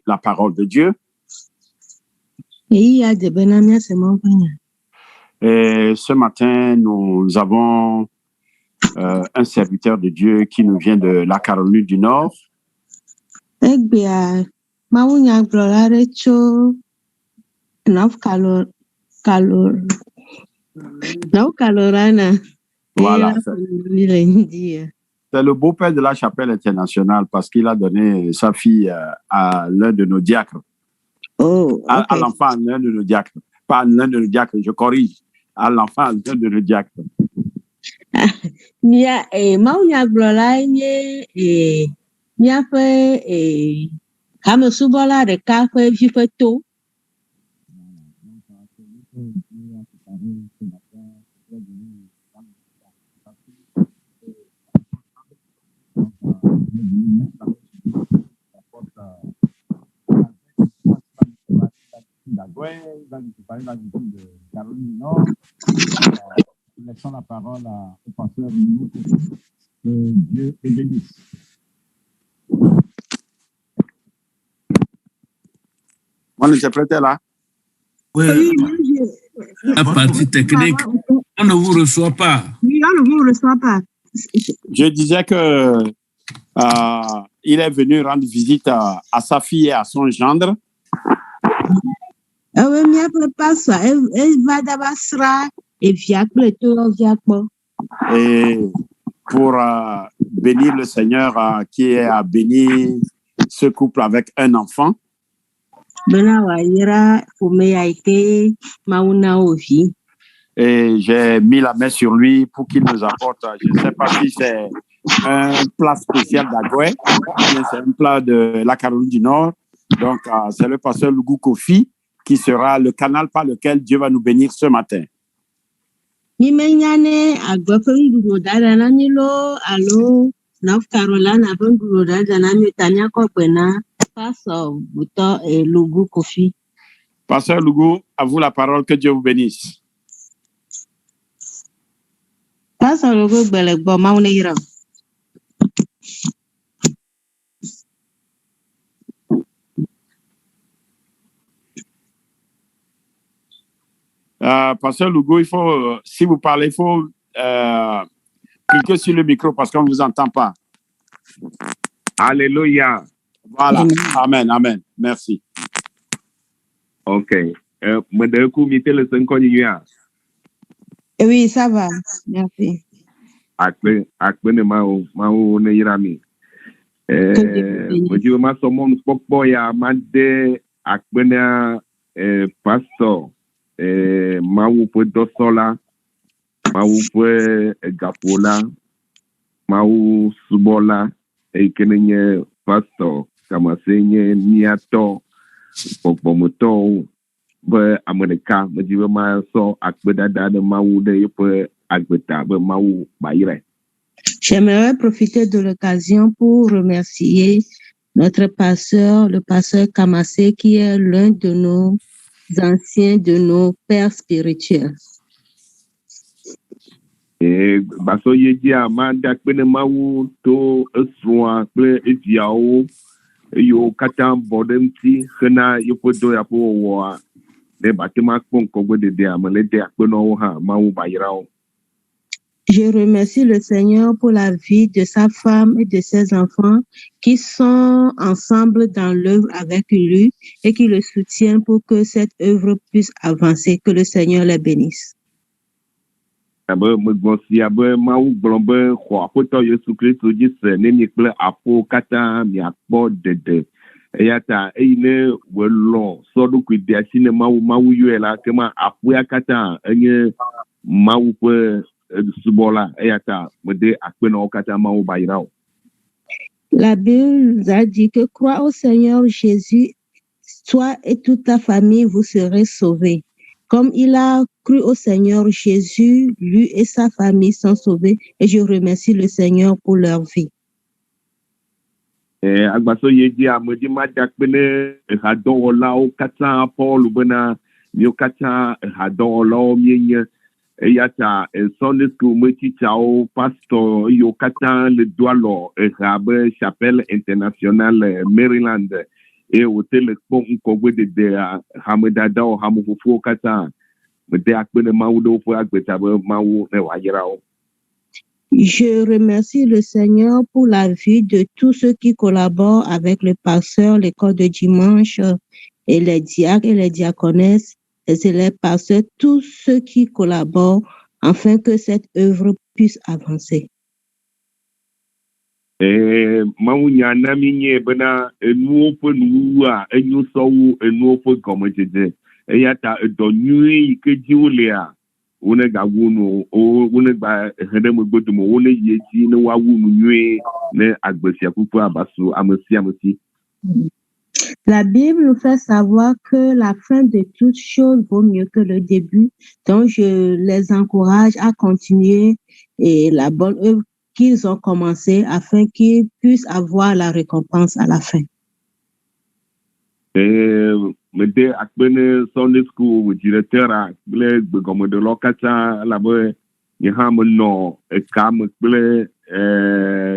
la parole de Dieu. Et ce matin, nous avons un serviteur de Dieu qui nous vient de la Caroline du Nord. Voilà, c'est le beau-père de la Chapelle internationale parce qu'il a donné sa fille à l'un de nos diacres. Oh, okay. À l'enfant de l'un de nos diacres. Pas l'un de nos diacres, je corrige. À l'enfant de l'un de nos diacres. Laissons la parole au pasteur Lugo. Que Dieu te bénisse. On interprète là. Oui, la partie technique, on ne vous reçoit pas. Oui, on ne vous reçoit pas. Je disais que il est venu rendre visite à sa fille et à son gendre. Et pour bénir le Seigneur qui a béni ce couple avec un enfant. Et j'ai mis la main sur lui pour qu'il nous apporte, je ne sais pas si c'est un plat spécial d'Agoué, c'est un plat de la Caroline du Nord. Donc, c'est le pasteur Lugo Kofi qui sera le canal par lequel Dieu va nous bénir ce matin. Pasteur Lugo, à vous la parole, que Dieu vous bénisse. Pasteur Lugo, Pasteur Lugo, il faut, si vous parlez, il faut cliquer sur le micro parce qu'on ne vous entend pas. Alléluia. Voilà. Amen, amen. Merci. Ok. Oui, ça va. Merci. Pastor Mawu pe dosola Mawu pe gapola Mawu subola ekenenye pastor kama senye niato popomoto be amerika mejiwe ma so akbedada de Mawu de pe agbeta be Mawu bayire. J'aimerais profiter de l'occasion pour remercier notre pasteur, le pasteur Kamassé, qui est l'un de nos anciens, de nos pères spirituels. Baso yeji amanda kpene Mawu to esroa kple ejiawo yo kata bodemti hena yopodo ya po wo de batema kponkogbe de amele de akpeno ha Mawu bayirao. Je remercie le Seigneur pour la vie de sa femme et de ses enfants qui sont ensemble dans l'œuvre avec lui et qui le soutiennent pour que cette œuvre puisse avancer. Que le Seigneur les bénisse. Mawu glombe ko apoto Yesu Kristo jise neni kple apo kata mi akpo dede eyata eyine welo sodu kwidia sine Mawu yuela kema apo ya kata enye Mawu pe subola eyata mede akpena okata Mawu bayirao. La Bible a dit que crois au Seigneur Jésus, toi et toute ta famille vous serez sauvés. Comme il a cru au Seigneur Jésus, lui et sa famille sont sauvés et je remercie le Seigneur pour leur vie. Agbaso yeji amedi madakpene hadola o kata Paul bena mi kata hadola mienye eyata Sunday school me teacher o pastor yo kata le doalo rabe chapelle internationale Maryland et au tel bon ko de hamedada o hamufufu kata me de akbene mawu do fo agbeta mawu ne wa yirawo. Je remercie le Seigneur pour la vie de tous ceux qui collaborent avec le pasteur, l'école de dimanche et les diacres et les diaconesses, les élèves pasteurs, tous ceux qui collaborent afin que cette œuvre puisse avancer. Mawunya na minye bena enuo pe nuwa enyo sowu enuo pe gomejeje eyata edonyu ke jiulea one ga wunu o one ba hedem gbodumo one yeji ne wa wunu nwe ne agbesia kufu abasu amesi. La Bible nous fait savoir que la fin de toute chose vaut mieux que le début. Donc, je les encourage à continuer et la bonne œuvre qu'ils ont commencé afin qu'ils puissent avoir la récompense à la fin. Me de akbene Sunday school directeur a ble gomo de lokata la be ni ham no e kam ble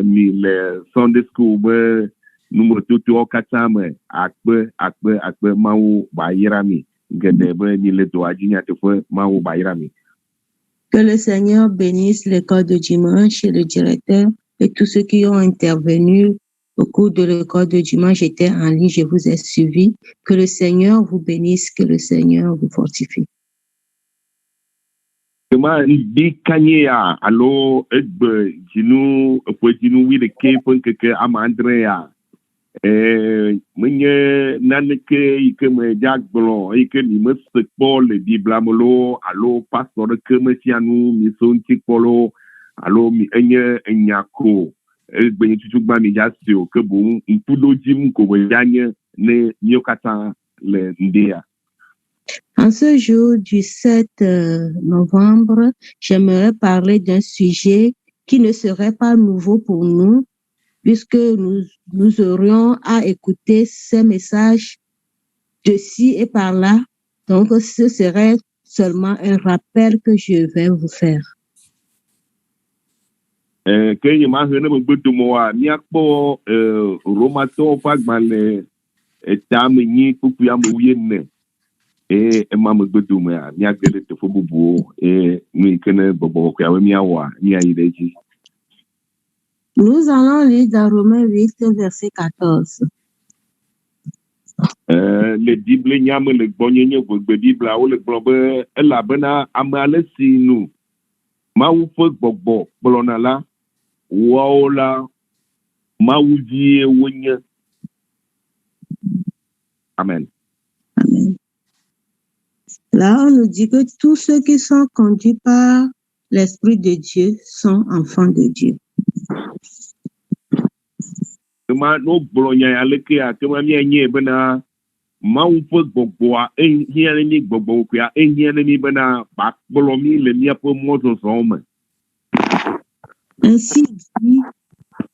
mi le Sunday school be numéro tutu okata me akbe mawu bayirami gede be ni le to ajinya te fo mawu bayirami. Que le Seigneur bénisse l'école de dimanche et le directeur et tous ceux qui ont intervenu au cours de l'école de dimanche. J'étais en ligne, je vous ai suivi. Que le Seigneur vous bénisse, que le Seigneur vous fortifie. Kema di kanya alo egbe jinu wi de ke ke ama Andrea menye naneke ike me jagblo ike ni me sekpol le biblamolo alo pastor ke me sianu mi sonti polo alo mi enye enyako egbe ni tutugba mi jasio ke bu mpudo jim ko weyanye ne nyokata le ndia. En ce jour du 7 novembre, j'aimerais parler d'un sujet qui ne serait pas nouveau pour nous, puisque nous aurions à écouter ces messages de ci et par là. Donc, ce serait seulement un rappel que je vais vous faire. Que ma hene me gbedumo a mi akpo romato fagbale etame ni kuku ya muyenne ma me gbedumo a mi agede te fo bubu mi kene bobo ko ya mi awa mi ayideji. Nous allons lire dans Romains 8, verset 14. Le Bible nyame le gbonyenye gbogbe Bible a wo le gblɔ be elabena ame ale si nu Mawu ƒe gbɔgbɔ kplɔna la woawo la Mawu vie wonye. Amen. Amen. Là, on nous dit que tous ceux qui sont conduits par l'Esprit de Dieu sont enfants de Dieu. Kema no gblɔ nya ya leke a kema mianye bena Mawu ƒe gbɔgbɔa ehia le mi gbɔgbɔ koa ehia le mi bena ba kplɔ mi le miaƒe mɔzɔzɔwo me. Ainsi dit,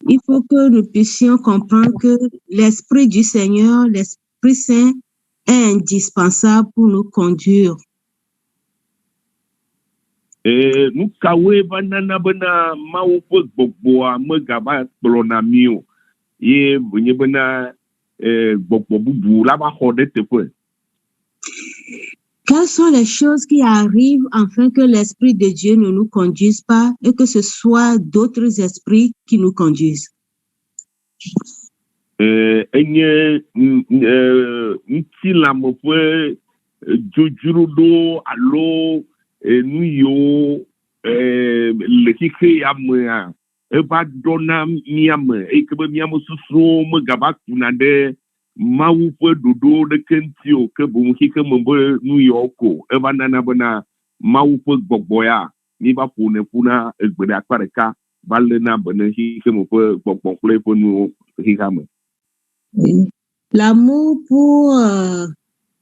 il faut que nous puissions comprendre que l'Esprit du Seigneur, l'Esprit Saint, est indispensable pour nous conduire. Nu kawoe va nana bena Mawu ƒe gbɔgbɔa megava kplɔna mi o. Ye bonye bena gbɔgbɔ bubu la va xɔ ɖe teƒe. Quelles sont les choses qui arrivent afin que l'Esprit de Dieu ne nous conduise pas et que ce soit d'autres esprits qui nous conduisent? Enye ŋutilame ƒe dzodzroɖo alo nu yiwo le xixe ya mea eva ɖɔna miame eyi ke be miame susuwo megava kuna ɖe Mawu ƒe ɖoɖo ɖeke ŋuti o ke boŋ xixe me be nu yiwo ko eva nana bena Mawu ƒe gbɔgbɔ ya mi va ƒone ƒuna egbe ɖe akpa ɖeka va lena be ne xixe me ƒe gbɔgbɔ kple eƒe nuwo xixa me. L'amour pour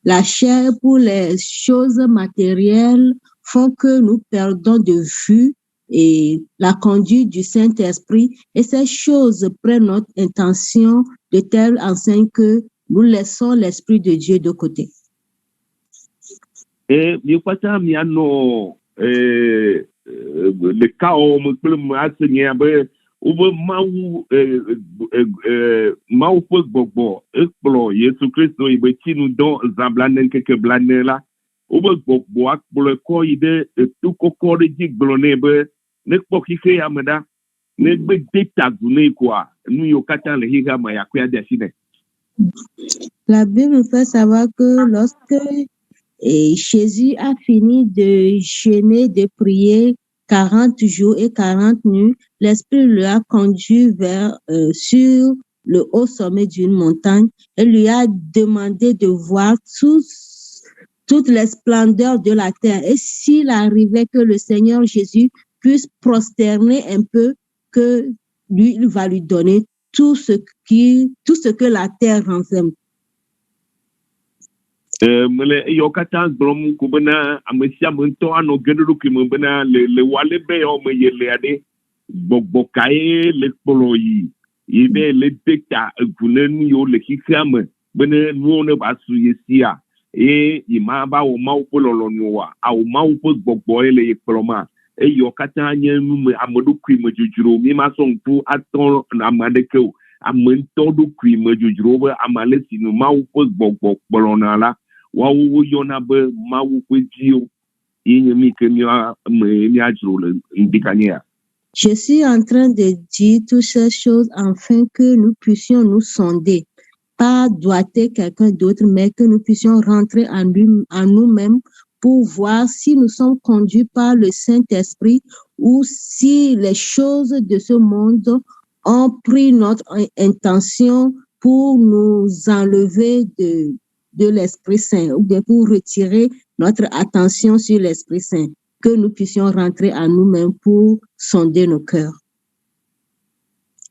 la chair, pour les choses matérielles font que nous perdons de vue et la conduite du Saint-Esprit, et ces choses prennent notre intention de telle enseigne que nous laissons l'Esprit de Dieu de côté. Mi kpata mianɔ le kawo me kple me asenye abe Obe mawu mawu ƒe gbɔgbɔ ekplɔ Yesu Kristo yi be tsi nu dɔ zablane keke blane la wobe gbɔgbɔ akplɔe kɔ yi ɖe eto kɔkɔ ɖe dzi gblɔ nɛ be ne kpɔ xixe ya me ɖa ne gbe de tagu nɛ koa nu yiwo katã le xixe me yakɔe de asi nɛ. La Bible nous fait savoir que lorsque Jésus a fini de jeûner, de prier 40 jours et 40 nuits, l'Esprit le a conduit sur le haut sommet d'une montagne et lui a demandé de voir toutes les splendeurs de la terre. Et s'il arrivait que le Seigneur Jésus puisse prosterner un peu, que lui, il va lui donner tout ce que la terre renferme. Mele eyo katã gblɔm ko bena ame sia ame ŋutɔ anɔ ge ɖe ɖokui me bena le wale be yawo me yele aɖe gbɔgbɔ kae le kplɔ yi be le de ta egu ne nu yiwo le xixea me bena nuwo ne va su ye sia ye yi ma va wɔ Mawu ƒe lɔlɔ̃nu oa awɔ Mawu ƒe gbɔgbɔ ye le ye kplɔ ma eyo katã nye nu me ame ɖokui me dzodzro mi ma sɔ ŋku atɔ ame aɖeke o ame ŋutɔ ɖokui me dzodzro be ame ale si nu Mawu ƒe gbɔgbɔ kplɔna la wawo yɔna be Mawu ƒe dziwo ye nye mi ke miadzro le ŋdikanyea. Je suis en train de dire toutes ces choses afin que nous puissions nous sonder, pas doiter quelqu'un d'autre, mais que nous puissions rentrer en nous-mêmes pour voir si nous sommes conduits par le Saint-Esprit ou si les choses de ce monde ont pris notre intention pour nous enlever de l'Esprit Saint ou bien pour retirer notre attention sur l'Esprit Saint, que nous puissions rentrer en nous-mêmes pour sonder nos cœurs.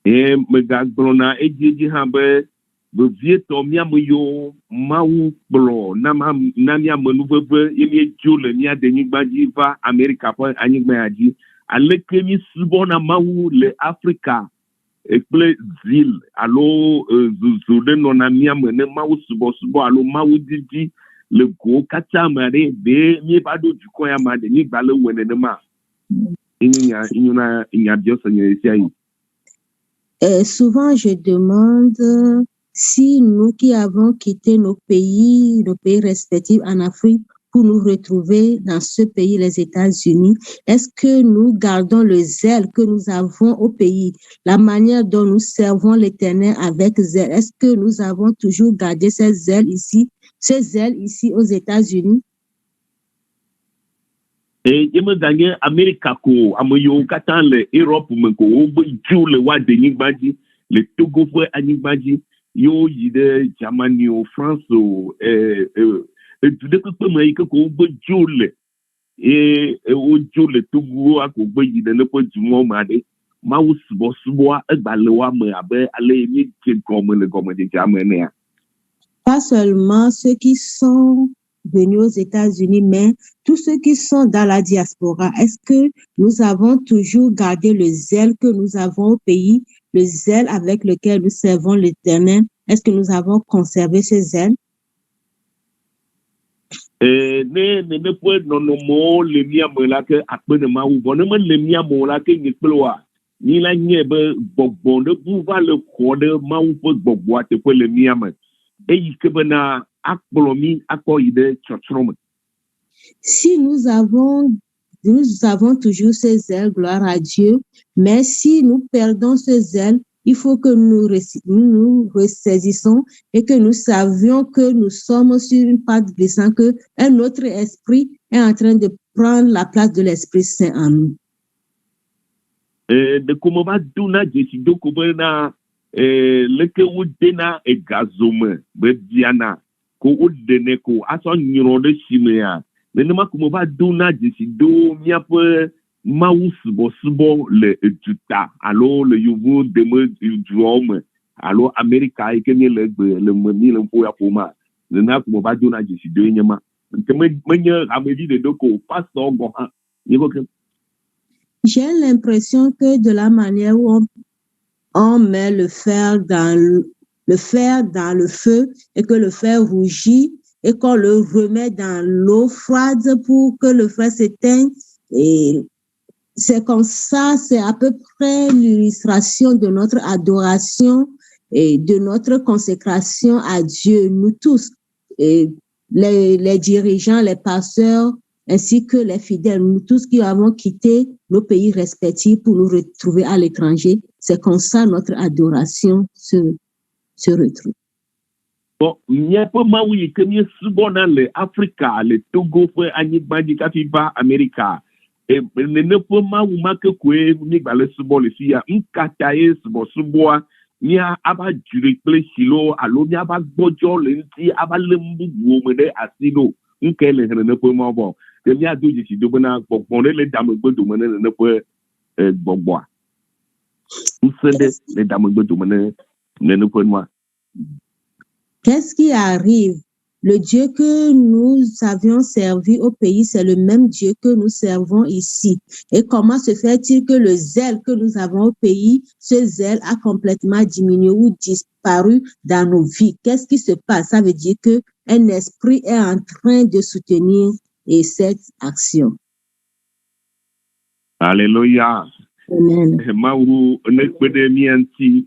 Et megagblɔna edzi hã be vevietɔ miame yiwo Mawu kplɔ na miame nuveve ye miedzo le mia denyigba dzi va Amerika ƒe anyigba ya dzi aleke mi subɔna Mawu le Afrika kple zil alo zuzu ɖe nɔna miame ne Mawu subɔsubɔ alo Mawu didi le gowo katã me ɖe be mieva ɖo dukɔ ya ma denyigba le wɔ nenema inyona nyabiɔsɔ nye sia yi. Souvent, je demande si nous qui avons quitté nos pays respectifs en Afrique pour nous retrouver dans ce pays, les États-Unis, est-ce que nous gardons le zèle que nous avons au pays, la manière dont nous servons l'Éternel avec zèle? Est-ce que nous avons toujours gardé ce zèle ici aux États-Unis? Yeme ganye Amerika ko ame yiwo katã le Europe me ko wobe dzo le wa denyigba dzi le Togo ƒe anyigba dzi yewo yi ɖe Germany o France o edu ɖe kpekpe me yi ke ko wobe dzo le wodzo le Togo ako gbe yi ɖe neƒe dumɔ me aɖe Mawu subɔsubɔa egba le wa me abe ale mi dze gɔme le gɔmedzedzea me enea. Pas seulement ceux qui sont venus aux États-Unis, mais tous ceux qui sont dans la diaspora. Est-ce que nous avons toujours gardé le zèle que nous avons au pays, le zèle avec lequel nous servons l'Éternel? Est-ce que nous avons conservé ce zèle? Ne ƒe nɔnɔmewo le miame la ke akpe ne Mawu vɔ ne mele miame o la ke nye kplewoa mi la nye be gbɔgbɔ ɖe bu va le xɔ ɖe Mawu ƒe gbɔgbɔa teƒe le miame eyi ke bena akplɔ mi akɔ yi ɖe tsɔtsrɔ̃ me. Si nous avons toujours ce zèle, gloire à Dieu, mais si nous perdons ce zèle, il faut que nous ressaisissons et que nous savions que nous sommes sur une patte glissante, que un autre esprit est en train de prendre la place de l'Esprit Saint en nous. De comment va dona Jésus do ko bena leke wo dena egazome be biana ko wo dene ko aso nyro de simea nenema ko va dona Jésus do miaƒe Mawu subɔsubɔ le eduta alo le yovo deme duawo me alo Amerika yi ke mi le gbe le mi le ƒo ya ƒoma nenema ko va dona Jésus do nye ma nke menye amevi de ko pastor go ha ni ko. J'ai l'impression que de la manière où on met le fer dans le feu et que le fer rougit et qu'on le remet dans l'eau froide pour que le feu s'éteigne, et c'est comme ça, c'est à peu près l'illustration de notre adoration et de notre consécration à Dieu, nous tous, et les dirigeants, les pasteurs, ainsi que les fidèles, nous tous qui avons quitté nos pays respectifs pour nous retrouver à l'étranger. C'est comme ça notre adoration se retrouve. Bon, miaƒe mawu yi ke míesubɔna le Afrika, le Togo ƒe anyigba dzi kafi va Amerika, nene ƒe mawu ma ke koe míegba le subɔ le fi ya, katã ye subɔsubɔa mía ava dzroe kple silo alo míava gbɔdzɔ le ŋuti ava lé bubuwo me ɖe asi ɖo, ke le nene ƒe mawu bɔ, ke míado dzesi do bena gbɔgbɔ ɖe le damegbe dome ne nene ƒe gbɔgbɔa, ŋusẽ ɖe le damegbe dome ne nene ƒe nua. Qu'est-ce qui arrive? Le Dieu que nous avions servi au pays, c'est le même Dieu que nous servons ici. Et comment se fait-il que le zèle que nous avons au pays, ce zèle a complètement diminué ou disparu dans nos vies? Qu'est-ce qui se passe? Ça veut dire qu'un esprit est en train de soutenir cette action. Alléluia. Amen. Mawu ne kpe ɖe mía ŋuti.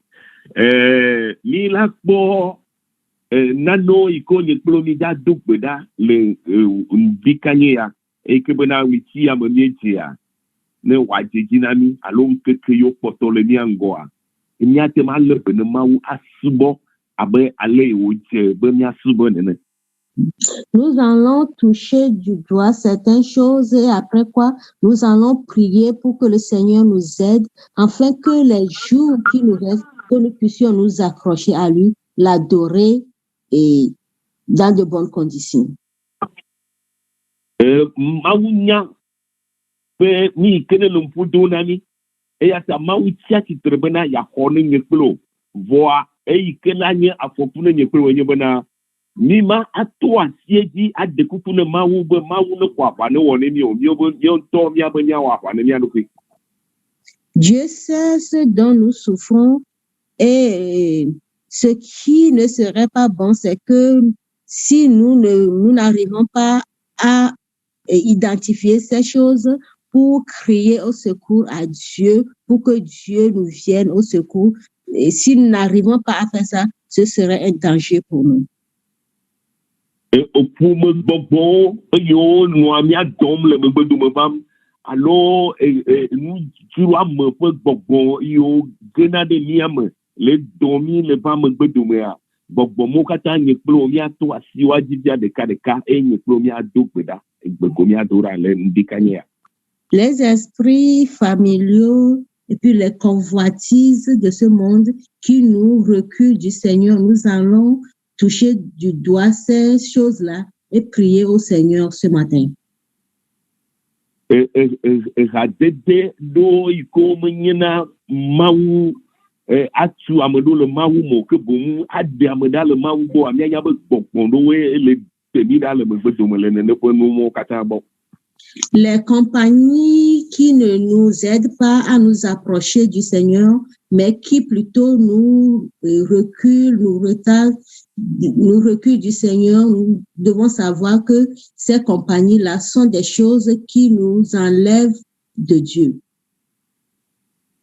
Mi la kpɔ nano yi ko nye kplo mi da do gbe ɖa le ŋdikanye ya, eyi ke bena ɣleti ya me míedzea, ne wòadze dzi na mí alo ŋkeke yiwo kpɔtɔ le mía ŋgɔa, míate ma lé be ne Mawu asubɔ abe ale yi wòdze be míasubɔ nene. Nous allons toucher du doigt certaines choses et après quoi, nous allons prier pour que le Seigneur nous aide afin que les jours qui nous restent, que nous puissions nous accrocher à lui, l'adorer et dans de bonnes conditions. Mawu nya be mi kene le ƒodo na mi, eya ta Mawu tsi atsitre bena yaxɔ ne nye kplo, vɔa eyi ke la nye afɔku ne nye kplo nye bena mi ma ato asi edzi ade kuku ne Mawu be Mawu ne xɔ aʋa ne wɔ ne mi o, míawo be míawo ŋutɔ míabe míawɔ aʋa ne mía ɖokui. Dieu sait ce dont nous souffrons et ce qui ne serait pas bon, c'est que si nous n'arrivons pas à identifier ces choses pour crier au secours à Dieu, pour que Dieu nous vienne au secours, et si nous n'arrivons pas à faire ça, ce serait un danger pour nous. Opume gbɔgbɔ eyiwo nɔa mía dɔm le megbedome vam alo nudzro ame ƒe gbɔgbɔ yiwo gena ɖe mía me le dɔm mí le va megbedomea, gbɔgbɔ mo katã nye kplo míato asiwo adzidza ɖeka eye nye kplo míado gbe ɖa, gbe ko míado ɖa le ŋdikanyea. Les esprits familiaux et puis les convoitises de ce monde qui nous reculent du Seigneur, nous allons toucher du doigt ces choses-là et prier au Seigneur ce matin. Ehadede ɖo yi ko menye na Mawu atu ame ɖo le Mawu mo ke boŋ aɖe ame ɖa le Mawu gbɔ, míanya be gbɔgbɔ ɖowoe le temi ɖa le megbedome le nene ƒe nuwo katã gbɔ. Les compagnies qui ne nous aident pas à nous approcher du Seigneur, mais qui plutôt nous reculent, nous retardent, nous reculent du Seigneur, nous devons savoir que ces compagnies-là sont des choses qui nous enlèvent de Dieu.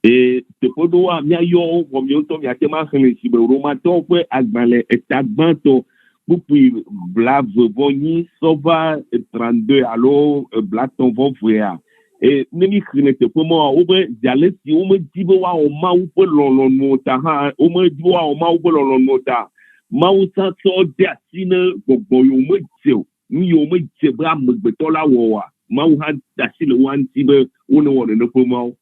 Et teƒe ɖoa míayɔ wɔ míawo ŋutɔ míate ma xlẽ si be Romatɔwo ƒe agbalẽ eta gbãtɔ kpukpui blaeve-vɔ-8 sɔva 32 alo blatɔ̃-vɔ-2 ne mi xlẽ teƒe ma wobe dzale si womedi be woawɔ Mawu ƒe lɔlɔ̃nuwo ta hã womedi be woawɔ Mawu ƒe lɔlɔ̃nuwo ta, Mawu sãsɔ de asi ne gbɔgbɔ yiwo medze o, nu yiwo medze be amegbetɔ la wɔa, Mawu hã de asi le woa ŋuti be wone wɔ nene ƒe mawo.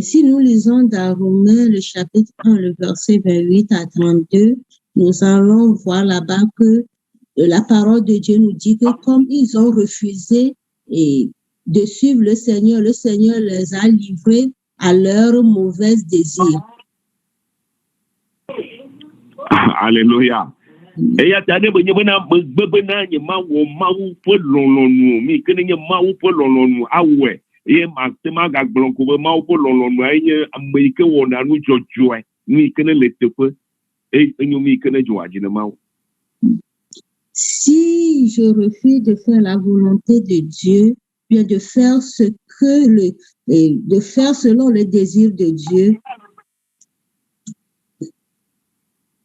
Si nous lisons dans Romains le chapitre 1, le verset 28 à 32, nous allons voir là-bas que la parole de Dieu nous dit que comme ils ont refusé de suivre le Seigneur les a livrés à leurs mauvais désirs. Alléluia. Eya ta ne benye bena megbe bena nye Mawu ƒe lɔlɔ̃nu mi ke ne nye Mawu ƒe lɔlɔ̃nu awɔe. Eye matema gagblɔ ko be Mawu ƒe lɔlɔ̃nua nye ame yi ke wɔna nu dzɔdzɔe, nu yi ke ne le teƒe, eye enyo nu yi ke ne dzɔa dzi ne Mawu. Si je refuse de faire la volonté de Dieu, bien de faire de faire selon le désir de Dieu.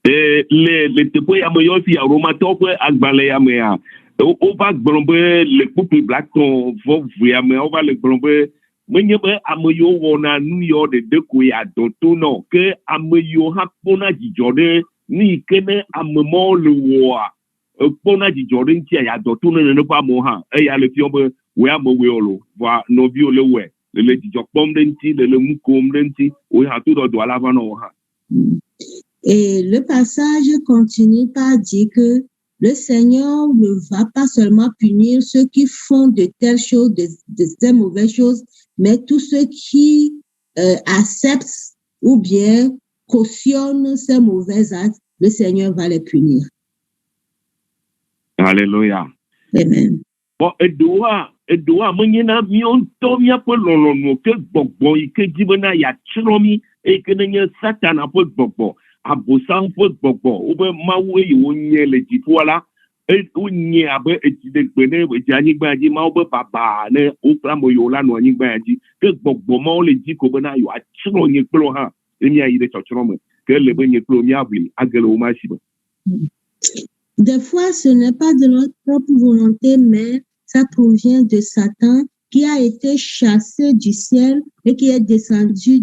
Le teƒe ya me yɔ fi Romatɔwo ƒe agbalẽ ya mea, wova gblɔ be le kpukpui blatɔ vɔ ya me wova le gblɔ be menye be ame yiwo wɔna nu yiwo ɖeɖe koe adɔ to nɔ, ke ame yiwo hã kpɔna dzidzɔ ɖe nu yi ke ne ame mawo le wɔa, kpɔna dzidzɔ ɖe ŋutia yadɔ to ne nene ƒe amewo hã, eya le fiɔ be woe amewoe lo, voa nɔviwo le wɔe, le dzidzɔ kpɔm ɖe ŋuti, le nu kom ɖe ŋuti, woe hã to dɔ la va nɔ wɔ hã. Et le passage continue par dire que le Seigneur ne va pas seulement punir ceux qui font de telles choses, de ces mauvaises choses, mais tous ceux qui acceptent ou bien cautionnent ces mauvais actes, le Seigneur va les punir. Alléluia. Amen. Bon, edoa menyena miontɔ miaƒe lɔlɔnu ke gbɔgbɔ yi ke dzi bena yatsrɔ̃ mi eye ke nenye Satana ƒe gbɔgbɔ, abosam ƒe gbɔgbɔ, wobe Mawu eye wonye le dziƒoa la, wonye abe edziɖegbe ne edze anyigba dzi, Mawu be baba ne wokple ame yiwo la nɔ anyigba dzi, ke gbɔgbɔ mawo le dzi ko bena yewoatsrɔ̃ nye kple hã, ne miayi ɖe tsɔtsrɔ̃ me, ke le be nye kple miaʋli age le wo ma si me. Des fois, ce n'est pas de notre propre volonté, mais ça provient de Satan qui a été chassé du ciel et qui est descendu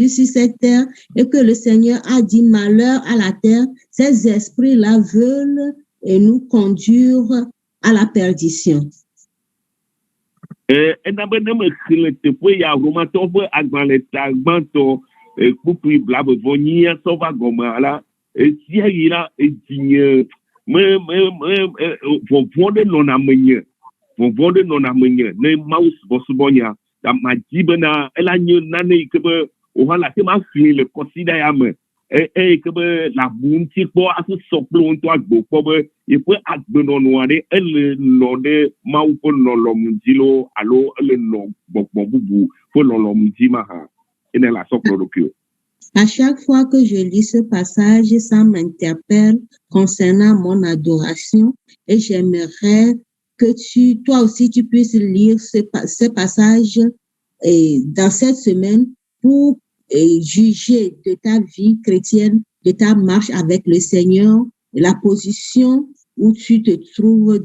sur cette terre et que le Seigneur a dit malheur à la terre. Ces esprits-là veulent nous conduire à la perdition. Enabe ne me xi le teƒe ya Romatɔwo ƒe agbalẽ ta gbãtɔ kpukpui blaeve-vɔ-8 sɔ va gɔme la, esia yi la edzinye vɔvɔ ɖe nɔna menye ne Mawu subɔsubɔnya madzi bena ela nye nane yi ke be wohã la te ma fli le kɔsiɖa ya me eye ke be le abu ŋuti kpɔ afi sɔ kple wo ŋutɔ agbo kpɔ be yeƒe agbenɔnɔ aɖe ele nɔ ɖe Mawu ƒe lɔlɔmu dzi lo alo ele nɔ gbɔgbɔ bubu ƒe lɔlɔmu dzi ma hã ene le asɔ kplɔ ɖokui. À chaque fois que je lis ce passage, ça m'interpelle concernant mon adoration et j'aimerais que toi aussi, tu puisses lire ce passage dans cette semaine pour juger de ta vie chrétienne, de ta marche avec le Seigneur, la position où tu te trouves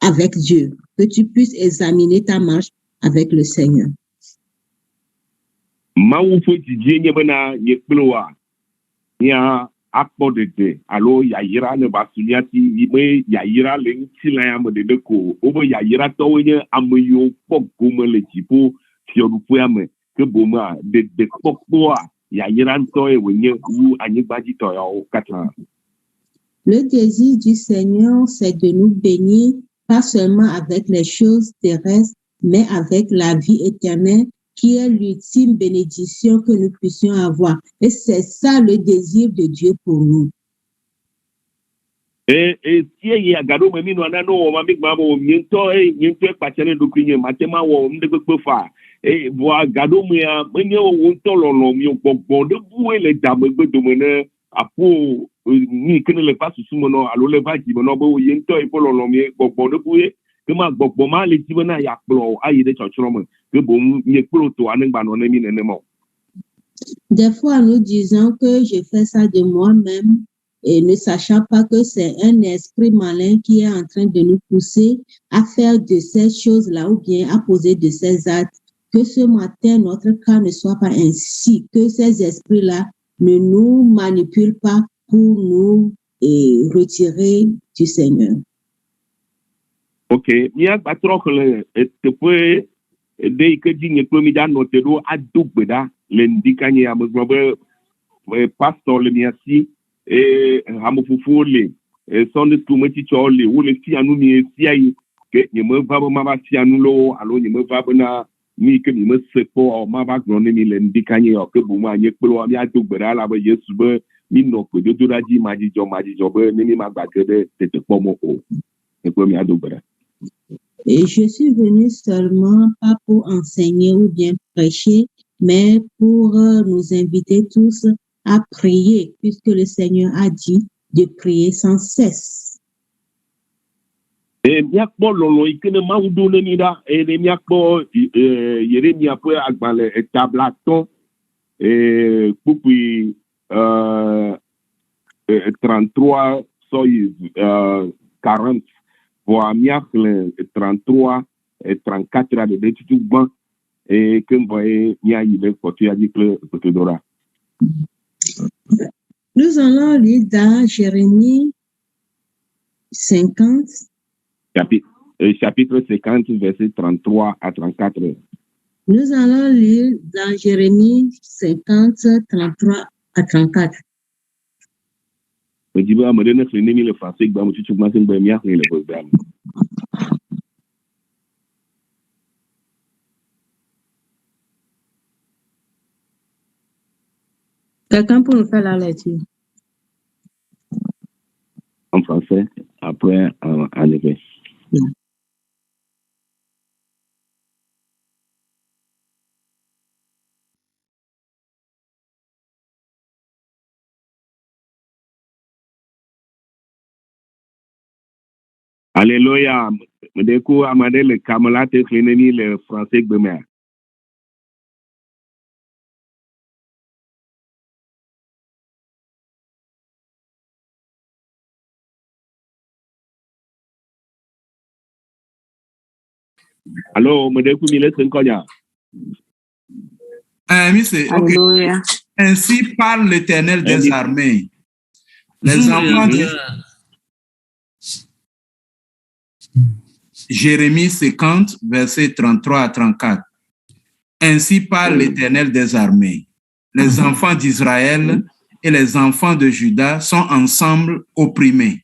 avec Dieu, que tu puisses examiner ta marche avec le Seigneur. Mawu ƒe didie nye bena nye kple woa mía akpɔ ɖeɖe alo yayra ne va su mía si me yayra le ŋutilã ya me ɖeɖe ko wobe yayratɔwoe nye ame yiwo kpɔ gome le dziƒo fiɔɖuƒea me ke bomea ɖeɖe kpɔkpɔa yayra ŋutɔe wònye wu anyigbadzitɔ yawo katã. Le désir du Seigneur, c'est de nous bénir, pas seulement avec les choses terrestres, mais avec la vie éternelle, qui est l'ultime bénédiction que nous puissions avoir. Et c'est ça le désir de Dieu pour nous. Si agado me mino ana no ma mi gba mo miento miento kpachane do kunye matema wo mde gbe fa bo agado me a menye wo to lolo mi gbogbo de buwe le dame gbe do me ne apo ni kene le pa susu mo no alo le va ji mo no bo yento e po lolo mi gbogbo de buwe ke ma gbogbo ma le ji na ya kplo ayi de chochro mo ke bo mi kplo to anengba no ne mi nene mo. Des fois nous disons que je fais ça de moi-même et ne sachant pas que c'est un esprit malin qui est en train de nous pousser à faire de ces choses-là ou bien à poser de ces actes. Que ce matin, notre cas ne soit pas ainsi, que ces esprits-là ne nous manipulent pas pour nous retirer du Seigneur. Ok, mia gbatrɔ xle teƒe de yi ke dzi nye kple mi da nɔ te ɖo ado gbe ɖa le ndikanye ame gblɔ be pastor le mia si hameƒoƒowo le Sunday school metsitsɔwo le wo le fia nu mi sia yi ke nye me va be ma va fia nu lo alo nye me va bena mi ke mi me se kpɔ ma va gblɔ ne mi le ndikanye ke bomo anye kple mi ado gbe ɖa la be Yesu be mi nɔ gbedodoɖa dzi madzidzɔ be ne mi ma gbage ɖe tete kpɔ mo o ne kple mi ado gbe ɖa. Et je suis venu seulement pas pour enseigner ou bien prêcher, mais pour nous inviter tous à prier, puisque le Seigneur a dit de prier sans cesse. miakpɔ lɔlɔ yi ke ne mawu ɖo ne mi ɖa eye ne miakpɔ Yeremia ƒe agbalẽ etablatɔ kpukpui 33 soyi 40 voa miaxlẽ 33 34 ɖeɖe tutu gbã eye kembɔ ye miayi ɖe kpɔtɔea dzi kple gbedoɖa. Nous allons lire dans Jérémie 50. Chapitre 50, versets 33 à 34. Nous allons lire dans Jérémie 50, 33 à 34. Quelqu'un peut nous faire la lecture? En français, après en anglais. Alléluia. Medeku amade le kamala te klineni le français gbemea. Alors, medeku mi le senkonya. Alléluia. Ainsi parle l'Éternel des armées. Les enfants de Jérémie 50, versets 33 à 34. Ainsi parle l'Éternel des armées. Les enfants d'Israël et les enfants de Juda sont ensemble opprimés.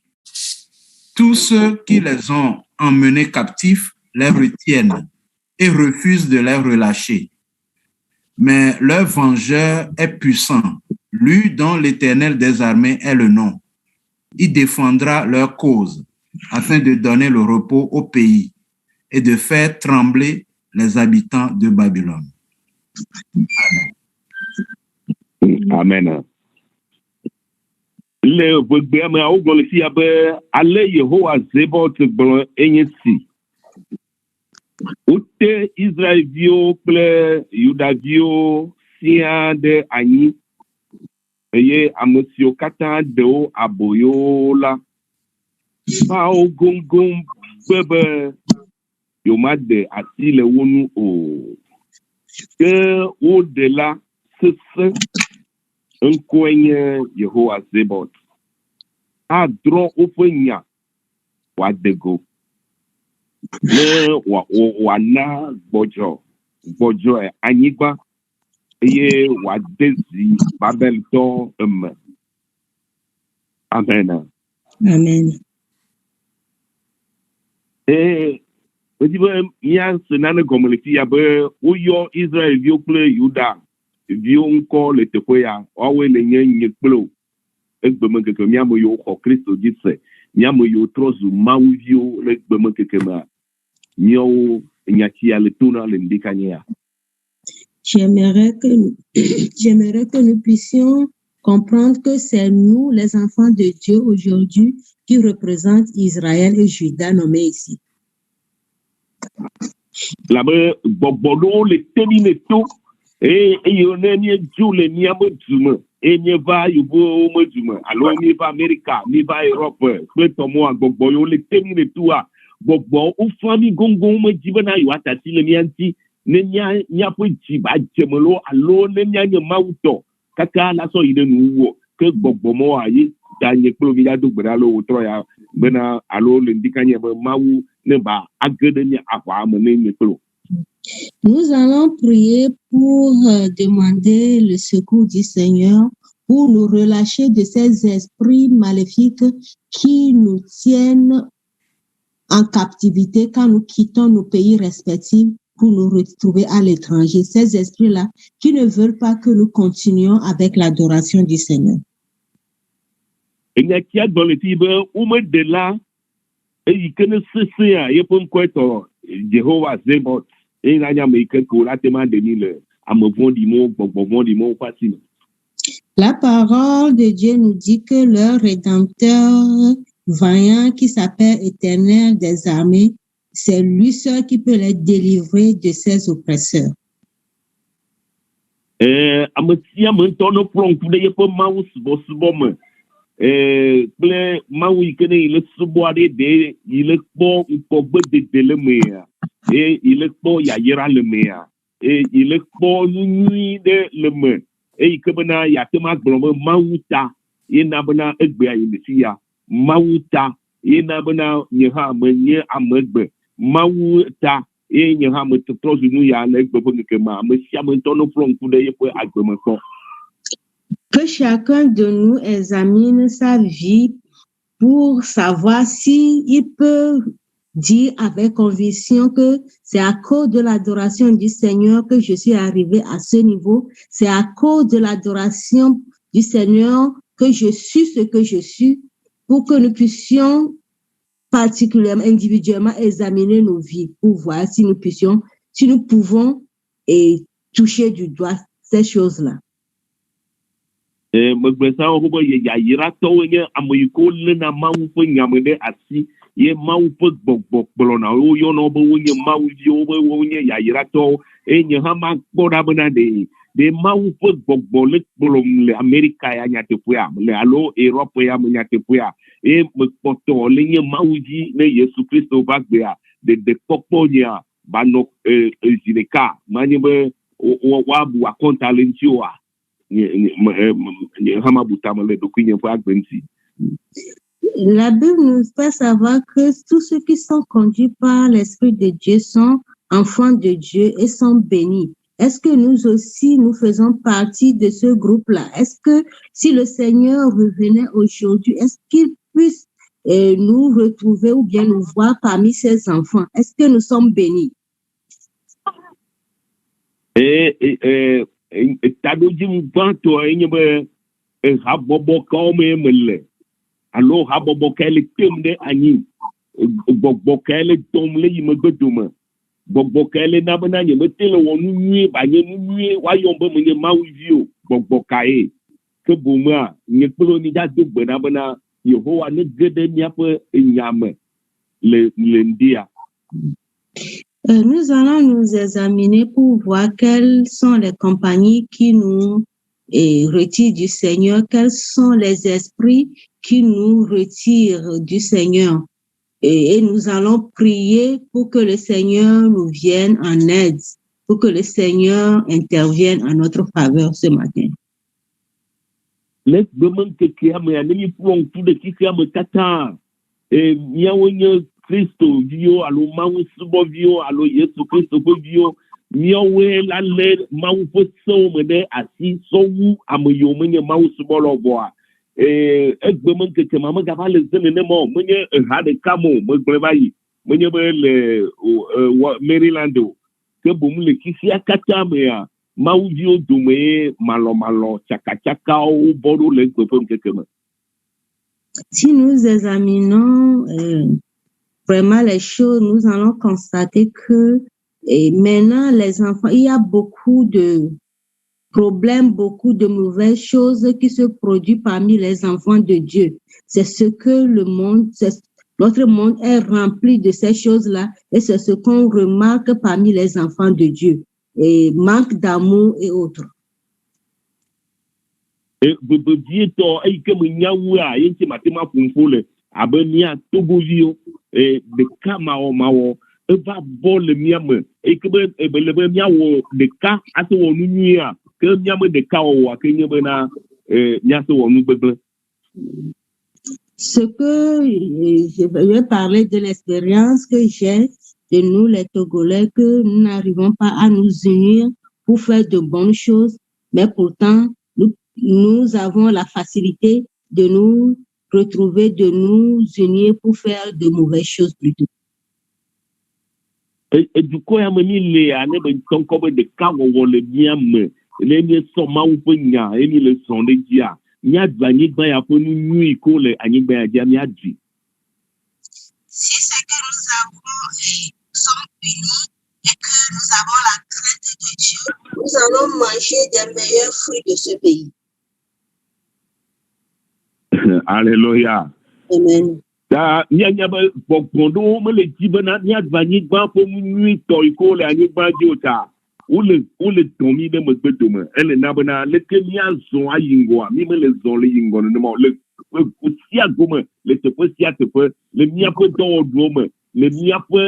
Tous ceux qui les ont emmenés captifs les retiennent et refusent de les relâcher. Mais leur vengeur est puissant, lui dont l'Éternel des armées est le nom. Il défendra leur cause afin de donner le repos au pays et de faire trembler les habitants de Babylone. Amen. Le gbegbe me awo gblɔ si abe ale Yehowa Zebot gblɔ enye si. Wote Israelviwo kple Yudaviwo siaa ɖe anyi eye ame siwo katã ɖewo aboyo la va wo goŋgoŋ gbe be yewomaɖe asi le wo nu o. Ke woɖe la sesẽ ŋkɔe nye Yehowa Zebot. Adrɔ̃ woƒe nya wòade go. Ne wòana gbɔdzɔ anyigba eye wòade zi Babeltɔ eme. Amen. Amen. Wodi be míase nane gɔme le fi ya be woyɔ Israelviwo kple Yuda viwo ŋkɔ le teƒe ya, woawoe le nye kple wo. Egbeme keke míame yiwo xɔ Kristo dzi se, míame yiwo trɔ zu Mawuviwo le gbeme keke mea, míawo nyatsia le tona le ŋdikanye ya. J'aimerais que nous puissions comprendre que c'est nous, les enfants de Dieu aujourd'hui, qui représentent Israël et Juda nommés ici. La be gbɔgbɔ ɖewo le temi ne to eye ne míedzo le míame dume eye míeva yevuwo me dume alo míeva Amerika, míeva Europe kple tɔmɔa gbɔgbɔ yiwo le temi ne toa gbɔgbɔ wofã mí goŋgoŋ medzi bena yewoatasi le mía ŋuti ne míaƒe dzi va dzeme lo alo ne míanye Mawu tɔ kaka la sɔ yi ɖe nuwuwɔ ke gbɔgbɔ mɔa ye ta nye kple mi do gbe ɖa lo wotrɔ ya bena alo le ŋdikanye be Mawu ne ba age ɖe mía aʋa me ne nye kplo. Nous allons prier pour demander le secours du Seigneur pour nous relâcher de ces esprits maléfiques qui nous tiennent en captivité quand nous quittons nos pays respectifs pour nous retrouver à l'étranger. Ces esprits-là qui ne veulent pas que nous continuions avec l'adoration du Seigneur. Et il y a dans le tibre, où me de là, et il connaît ce séa, il peut me quoi Jehovah Zebot. Et il y a mes quelques là demande de à me vendre du mot facile. La parole de Dieu nous dit que leur Rédempteur vaillant qui s'appelle Éternel des armées. C'est lui seul qui peut les délivrer de ses oppresseurs. Amesia mentɔ no kplɔ ŋku ɖe yeƒe mawu subɔsubɔ me. Kple mawu yi ke ne yi le subɔa ɖe ɖe yi le kpɔ ŋkɔgbedede le mea, yi le kpɔ yayra le mea, yi le kpɔ nu nyui ɖe le me, yi ke bena yate ma gblɔ be mawu ta, yena bena egbea yi le fi ya, mawu ta, yena bena nye hã menye amegbe, mawu ta. Et nye hã me trɔ zu nu ya le egbe ƒe ŋkeke me, ame sia ame ŋutɔ no ƒlɔ ŋku ɖe yeƒe agbemetɔ. Que chacun de nous examine sa vie pour savoir si il peut dire avec conviction que c'est à cause de l'adoration du Seigneur que je suis arrivé à ce niveau. C'est à cause de l'adoration du Seigneur que je suis ce que je suis, pour que nous puissions particulièrement, individuellement examiner nos vies pour voir si nous pouvons toucher du doigt ces choses-là. Megbesawo be yayiratɔwo nye ame yi ke léna mawu ƒe nyame ɖe asi, ye mawu ƒe gbɔgbɔ kplɔna wo, yɔna be wonye mawuviwo, be wonye yayiratɔwo, eye nye hã makpɔ ɖa bena ɖe mawu ƒe gbɔgbɔ le kplɔm le Amerika ya nyateƒea, le alo Europe ya me nyateƒea, eye mekpɔtɔ le nye mawu dzi ne Yesu Kristo va gbea, ɖeɖekpɔkpɔ nyea ba nɔ zi ɖeka, manye be woabu akɔnta le ŋuti oa. La Bible nous fait savoir que tous ceux qui sont conduits par l'Esprit de Dieu sont enfants de Dieu et sont bénis. Est-ce que nous aussi, nous faisons partie de ce groupe-là? Est-ce que si le Seigneur revenait aujourd'hui, est-ce qu'il puisse nous retrouver ou bien nous voir parmi ses enfants? Est-ce que nous sommes bénis? Taɖodzi gbãtɔ enye be habɔbɔ kawo me le alo habɔbɔ kae le tem ɖe anyi, gbɔgbɔ kae le dɔm le yi megbe dome, gbɔgbɔ kae le na bena nye mete le wɔ nu nyuie ba nye nu nyuie woayɔm be menye mawuvi o, gbɔgbɔ kae ke bomea nye kple ni dado gbe na bena Yehowa ne ge ɖe míaƒe nya me le ŋdia. Nous allons nous examiner pour voir quelles sont les compagnies qui nous retirent du Seigneur, quels sont les esprits qui nous retirent du Seigneur. Et nous allons prier pour que le Seigneur nous vienne en aide, pour que le Seigneur intervienne en notre faveur ce matin. Kristo viwo alo mawu subɔ viwo alo Yesu Kristo ƒe viwo, míawoe la lé mawu ƒe sewo me ɖe asi sɔwu ame yiwo menye mawu subɔlɔ vɔa. Egbe me ŋkeke ma megava le ze nenema o, menye ha ɖeka mo megblẽ va yi, menye be le Maryland o, ke boŋ le kisia katã mea mawu viwo dome ye malɔmalɔ tsakatsakawo bɔ ɖo le egbe ƒe ŋkeke me. Si nous examinons vraiment les choses, nous allons constater que maintenant, les enfants, il y a beaucoup de problèmes, beaucoup de mauvaises choses qui se produisent parmi les enfants de Dieu. C'est ce que notre monde est rempli de ces choses-là et c'est ce qu'on remarque parmi les enfants de Dieu. Et manque d'amour et autres. Abe mia togoviwo ɖeka mawɔ eva bɔ le mia me eke be le be miawɔ ɖeka ase wɔ nu nyuia ke miame ɖeka wɔwɔa ke nye bena miase wɔ nu gbegblẽ. Ce que je vais parler de l'expérience que j'ai de nous les Togolais, que nous n'arrivons pas à nous unir pour faire de bonnes choses, mais pourtant nous avons la facilité de nous retrouver, de nous unir pour faire de mauvaises choses plutôt. Dukɔ ya me mi le ane be ŋkɔ be ɖeka wɔwɔ le mia me le mi sɔ mawu ƒe nya eye mi le zɔn ɖe dzia miadu anyigba ya ƒe nu nyui ko le anyigba ya dzia miadui. Si c'est que nous sommes unis et que nous avons la crainte de Dieu, nous allons manger des meilleurs fruits de ce pays. Alléluia. Amen. Da nya ba bokondo me le dibana nya vani gba po mu to iko le anyi gba di ota. Ule tomi de me gbedome. Ele na bana le ke mi azon ayingo mi me le zon le yingo no mo le sia gome le te pe sia te pe le mi apo do odome le mi apo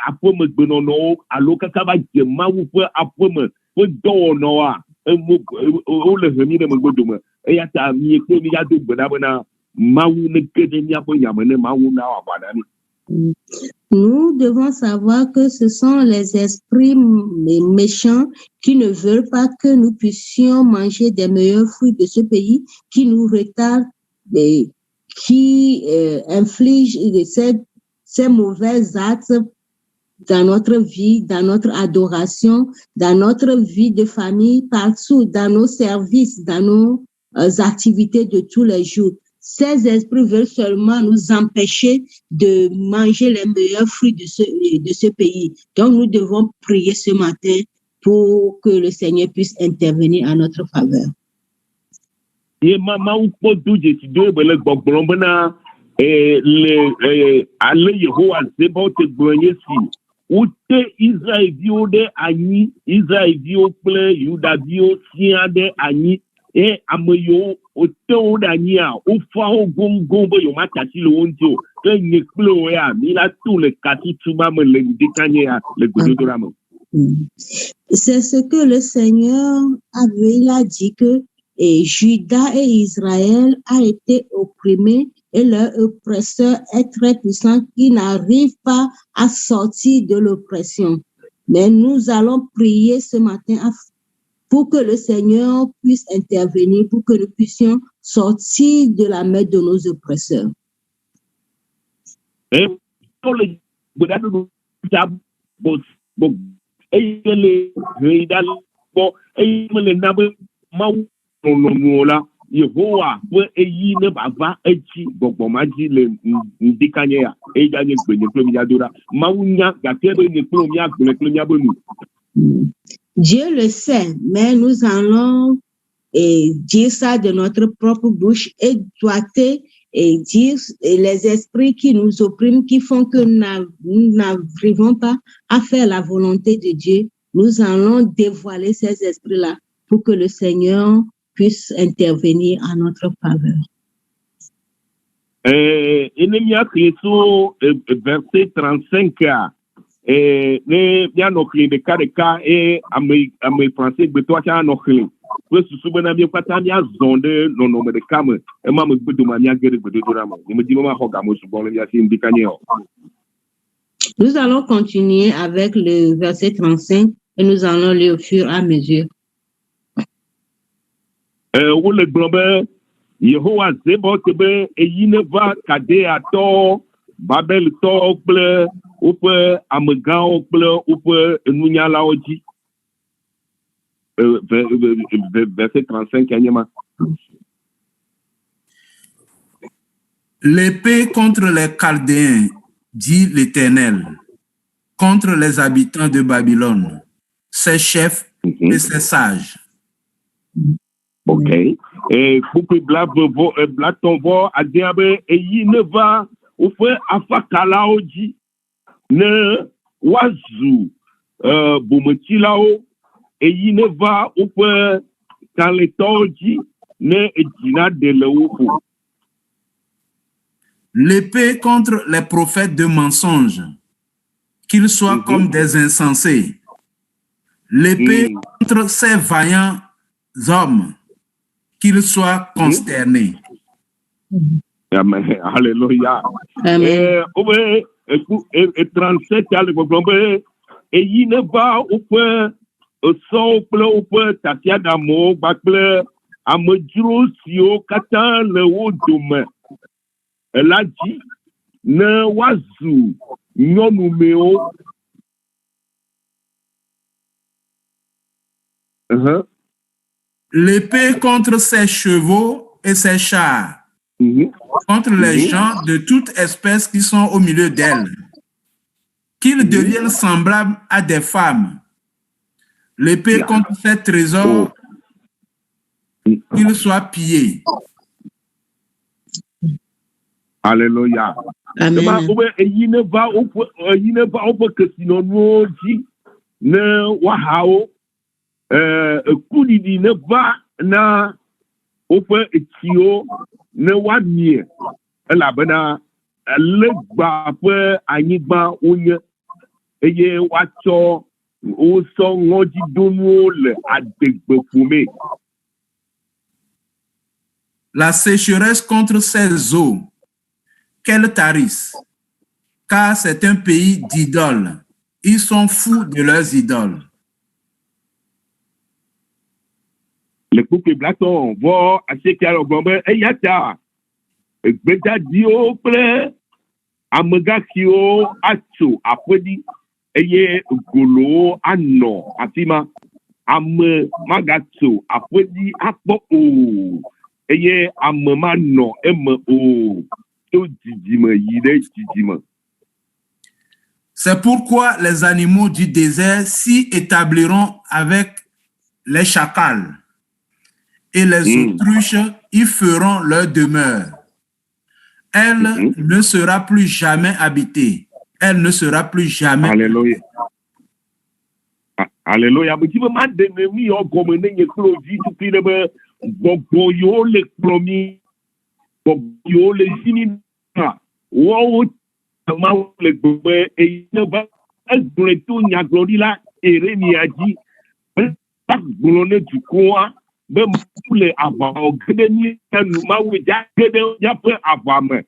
apo me gbeno no alo kaka ba je mawu pe apo me pe do no a o le mi de me gbedome e ya ta mi ko mi ya do gbeda bana mawu ne kede mi apo yamene mawu na wa badani. Nous devons savoir que ce sont les esprits méchants qui ne veulent pas que nous puissions manger des meilleurs fruits de ce pays, qui nous retardent, qui infligent ces mauvais actes dans notre vie, dans notre adoration, dans notre vie de famille, partout, dans nos services, dans nos activités de tous les jours. Ces esprits veulent seulement nous empêcher de manger les meilleurs fruits de ce pays. Donc, nous devons prier ce matin pour que le Seigneur puisse intervenir en notre faveur. E ameyo o te o da ni a o fa o gongo bo yo ma tati lo onti o ke ni klo ya mi la tout le kati tuba me le dekanye a le godo ramo. C'est ce que le Seigneur il a dit que Juda et Israël a été opprimés et leur oppresseur est très puissant qui n'arrive pas à sortir de l'oppression. Mais nous allons prier ce matin pour que le Seigneur puisse intervenir, pour que nous puissions sortir de la main de nos oppresseurs. Dieu le sait, mais nous allons dire ça de notre propre bouche et doiter et dire les esprits qui nous oppriment, qui font que nous n'arrivons pas à faire la volonté de Dieu. Nous allons dévoiler ces esprits-là pour que le Seigneur puisse intervenir en notre faveur. Enemia Kristo verset 35 ne ya no kli de ka ame français beto cha no kli we susu bena bi kwata mi azonde no no me de kam e ma me gbedo ma mi agere gbedo do na mo ni me di ma ho ga mo su bon ya si ndikanye o. Nous allons continuer avec le verset 35 et nous allons lire au fur et à mesure. Wo le globé Yehowa zebo tebe eyine va kade ato Babel to okple upe amega okple upe nunyala oji. Verset 35 Anyama. L'épée contre les Chaldéens, dit l'Éternel, contre les habitants de Babylone, ses chefs et ses sages. Ok. Et pour que blatonvo adiabe eyi ne va ufe afakala oji ne wazu bumechilao eyi ne va ufe kaletoji ne ejina de leufu. L'épée contre les prophètes de mensonges, qu'ils soient comme des insensés. L'épée contre ces vaillants hommes, qu'ils soient consternés. Amen. Alléluia. Amen. 37 ale gbogbo eyi ne va upe so upe tatia damo gbakple amedzro siwo kata le wo dome elaji ne wazu nyɔnumewo. L'épée contre ses chevaux et ses chars, contre les gens de toute espèce qui sont au milieu d'elles, qu'ils deviennent semblables à des femmes. L'épée contre ses trésors, qu'ils soient pillés. Alléluia. Amen. Eyi ne va opo kesino nuoji ne wahao kudidi ne va na opo etio ne wadie elabena legba pe anyigba onye eye wacho o so ngoji donu le adegbe fome. La sécheresse contre ces eaux, qu'elles tarissent, car c'est un pays d'idoles. Ils sont fous de leurs idoles. Le couple blaton voit à ce qu'il y a le gombe et yata. Beta dio ple amegakio acho apodi eye golo ano atima ame magacho apodi akpo o eye ame mano eme o to jijime yide jijime. C'est pourquoi les animaux du désert s'y établiront avec les chacals et les autruches y feront leur demeure. Elle ne sera plus jamais habitée. Elle ne sera plus jamais. Alléluia. Alléluia. Mais tu me demandes de me mettre en commun et closer tout qui le boyo le promis, boyo le sinina. Wow, ma le bobe et ne va pas tout nya glori la eremi aji. Pas glonne du coin. Même pour les avant, gagner nous ma ou ja gagner ya peu avant.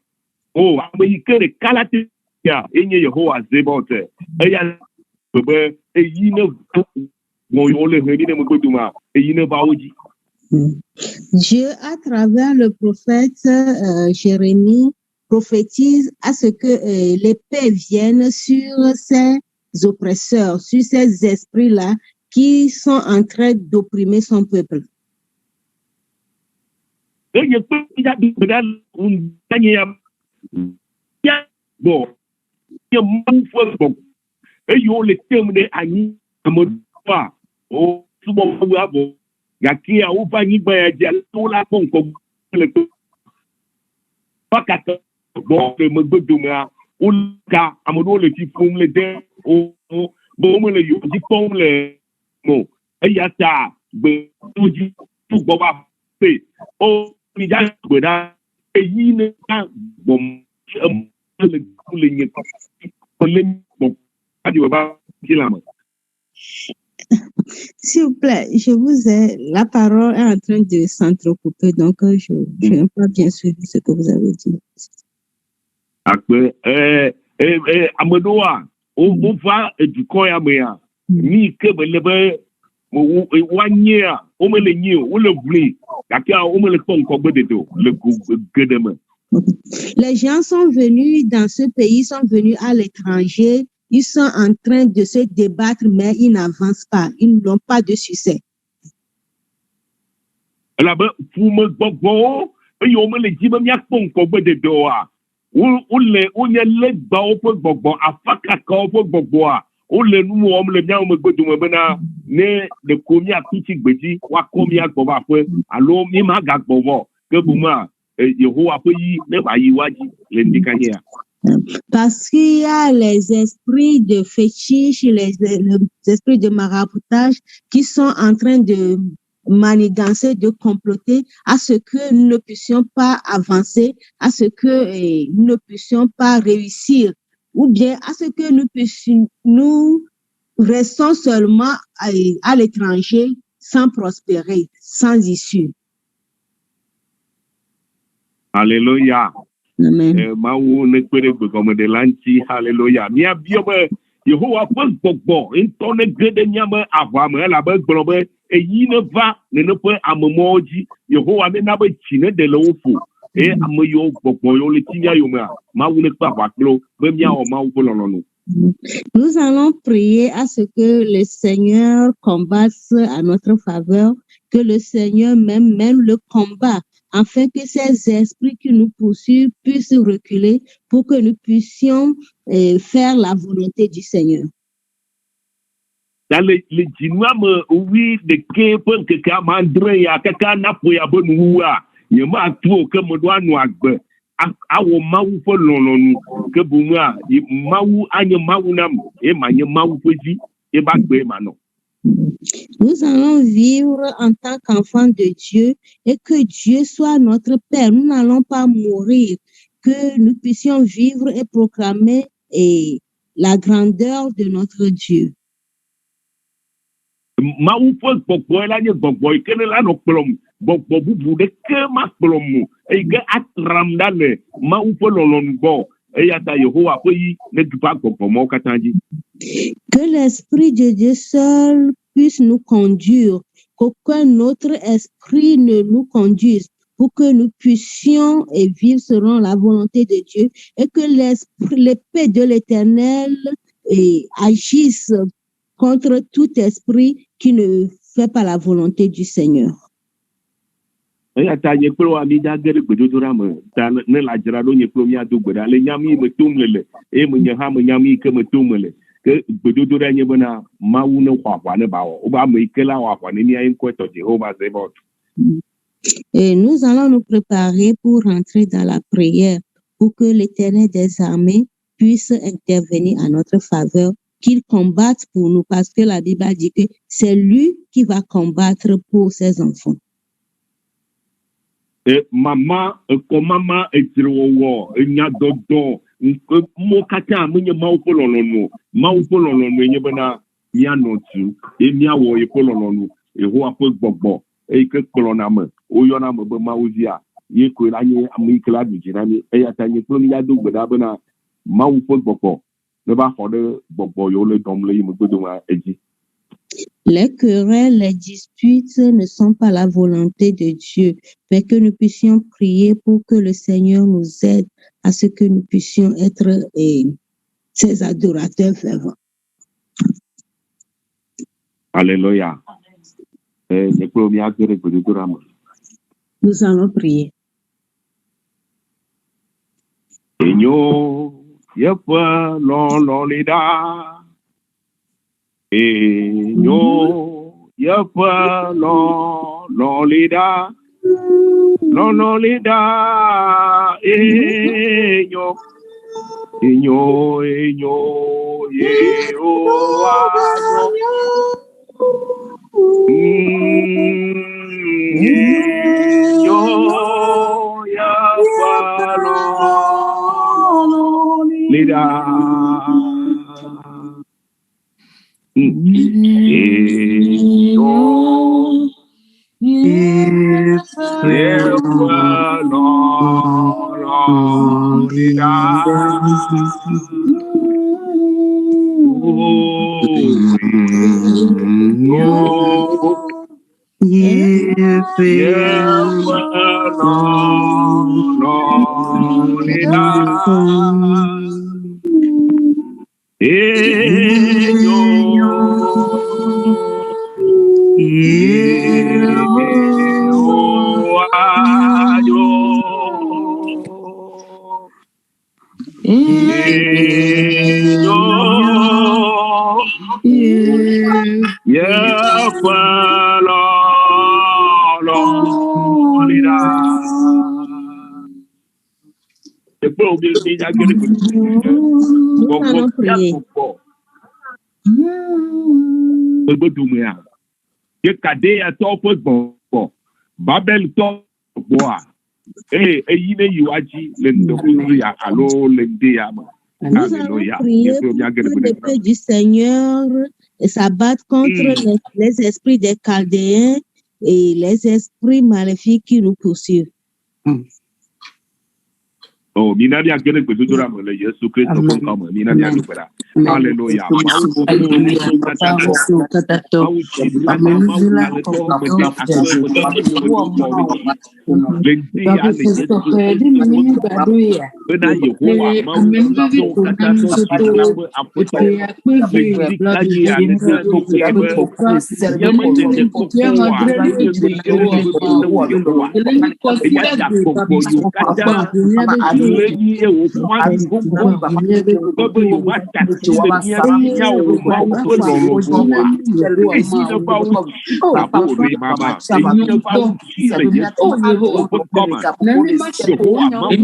Oh, américain de qualité ya enye Yehowa zebote. Eya bebe eyine bon yo le hemi ne mgoduma eyine ba oji. Dieu, à travers le prophète Jérémie, prophétise à ce que l'épée vienne sur ces oppresseurs, sur ces esprits-là qui sont en train d'opprimer son peuple. Et je peux dire que un dernier bon, il y a mon frère bon. Et il y a les termes de Annie, à mon pas. Oh, souvent, vous avez il y a ou pas ni bien tout la con comme le pas qu'à bon le me beduma ou ka amado le qui font le dé ou bon le yo di pom le mo et y a ça be tout boba fait oh il y a beda et il ne pas bon le ni bon pas du baba qui la. S'il vous plaît, je vous ai, la parole est en train de s'entrecouper, donc je n'ai pas bien suivi ce que vous avez dit. Après, Amadoa, on va du coin à mea, ni que le wanya, on me le nier, on le voulait, on me le pont comme de dos, le que demain. Les gens sont venus dans ce pays, sont venus à l'étranger. Ils sont en train de se débattre, mais ils n'avancent pas. Ils n'ont pas de succès. Là-bas, pour me bobo, et on me le dit, même y a pont comme de dos. On le ba au peu bobo, à fakaka au peu bobo. On le nous, on le bien, on me goûte, on me ne le commis à petit petit, ou à combien qu'on va faire, alors, mi ma gag bobo, que vous m'avez, Yehowa pays, ne va y waji, l'indicanier. Parce qu'il y a les esprits de fétiche, les esprits de maraboutage qui sont en train de manigancer, de comploter à ce que nous ne puissions pas avancer, à ce que nous ne puissions pas réussir, ou bien à ce que nous restons seulement à l'étranger sans prospérer, sans issue. Alléluia. Amen. Maou ne kwere comme de lanti, alléluia. Mia biobe, Yehowa pas bobo, in tonne grede nyama avame, la be globe, et yi ne va, ne peut à momoji, Yehowa ne n'a pas chine de l'oufou, et à me yo bobo, yo le tinia yoma, maou ne pas baklo, même ya o maou polono. Nous allons prier à ce que le Seigneur combatte à notre faveur, que le Seigneur même le combat, afin que ces esprits qui nous poursuivent puissent reculer pour que nous puissions faire la volonté du Seigneur. Dans les djinouam, oui, de képen que kamandre ya kaka napo ya bonouwa, yema tout que me doit nous agbe. awo mawu fo lolonu ke bumu a mawu anye mawu nam e manye mawu foji e ba gbe ma no. Nous allons vivre en tant qu'enfants de Dieu et que Dieu soit notre Père. Nous n'allons pas mourir, que nous puissions vivre et proclamer la grandeur de notre Dieu. Mawu fo gbogbo la nye gbogbo ikene la no kplom gbogbo bubu de ke ma kplomu e ge atram dale mawu fo lolonu bo e ya ta Yehowa fo yi ne dupa gbogbo mo katanji. Que l'Esprit de Dieu seul puisse nous conduire, qu'aucun autre esprit ne nous conduise, pour que nous puissions vivre selon la volonté de Dieu et que l'épée de l'Éternel agisse contre tout esprit qui ne fait pas la volonté du Seigneur. E ya ta ye kplo ami da gere gbedodora me ta ne la jra do nye kplo mi ado gbeda le nyami me tumlele e me nye ha me nyami ke me tumlele ke gbedodora nye bena mawu ne kwakwa ne bawo o ba me ikela wakwa ne mi ayin kweto Jehovah Zebot. Et nous allons nous préparer pour rentrer dans la prière pour que l'Éternel des armées puisse intervenir à notre faveur, qu'il combatte pour nous, parce que la Bible dit que c'est lui qui va combattre pour ses enfants. Mama komama ejirowo enya dodo mo kata munye mawu pololonu enye bena mi anotu mi awo e pololonu eho apo gbogbo e ke kolona me o yona me be mawu zia ye ko la nye amu kla bi jinani e ya tanye pro mi ya do gbeda bena mawu po gbogbo le ba fode gbogbo yo le dom le me gbedo wa eji. Les querelles, les disputes ne sont pas la volonté de Dieu, mais que nous puissions prier pour que le Seigneur nous aide à ce que nous puissions être ses adorateurs fervents. Alléluia. Nous allons prier. Seigneur, yepa lon lida. Yo, yepa lon lida, Babel to boa eyine yiwaji le ndokuru ya alo le ndia ma. Alléluia. Que l'épée du Seigneur s'abatte contre les esprits des Chaldéens et les esprits maléfiques qui nous poursuivent. Oh, mina dia gene gbedodora mo le Yesu Kristo ko ka mo mina dia gbeda. Hallelujah. bena Yehowa mawu so kata so jina be apoto le kaji ya ne ka to ke be yama de ko wa ye ko kele be ko Yehowa ya ta ko yo kata le ni e wo kwa ko be yo wa ta ti be ya o mawu ko lo wa e ni na ba wo abo re mama e ni na ba wo ki le ye ko koma Yehowa mawu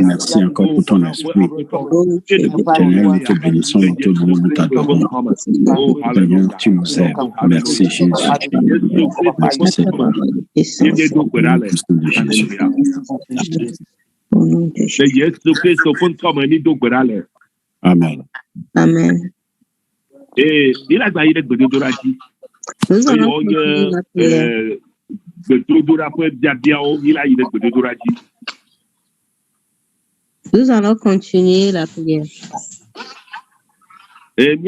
Merci encore pour ton esprit. Seigneur, nous te bénissons, nous te louons, nous t'adorons. Seigneur, tu nous aimes. Merci Jésus. Merci Seigneur. Amen. Amen. Il a gagné le Dodoraji. Nous allons continuer la prière. Nous allons continuer la prière. Et il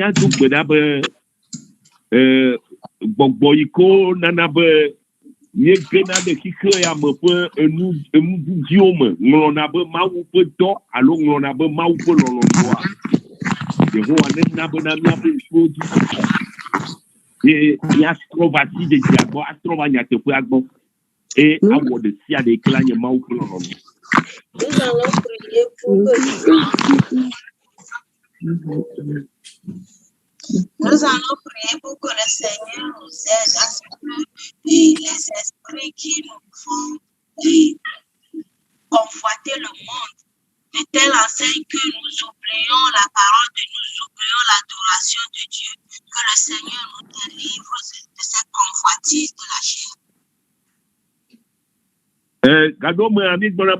y a astrovati de diabo, astrovania te fue agbo. Et à vous de sia de clan mau pour l'homme. Nous allons prier pour que le Seigneur nous aide à ce que les esprits qui nous font conforter le monde, de telle enseigne que nous oublions la parole de nous oublions l'adoration de Dieu, que le Seigneur nous délivre de cette convoitise de la chair. Gado me ami gbona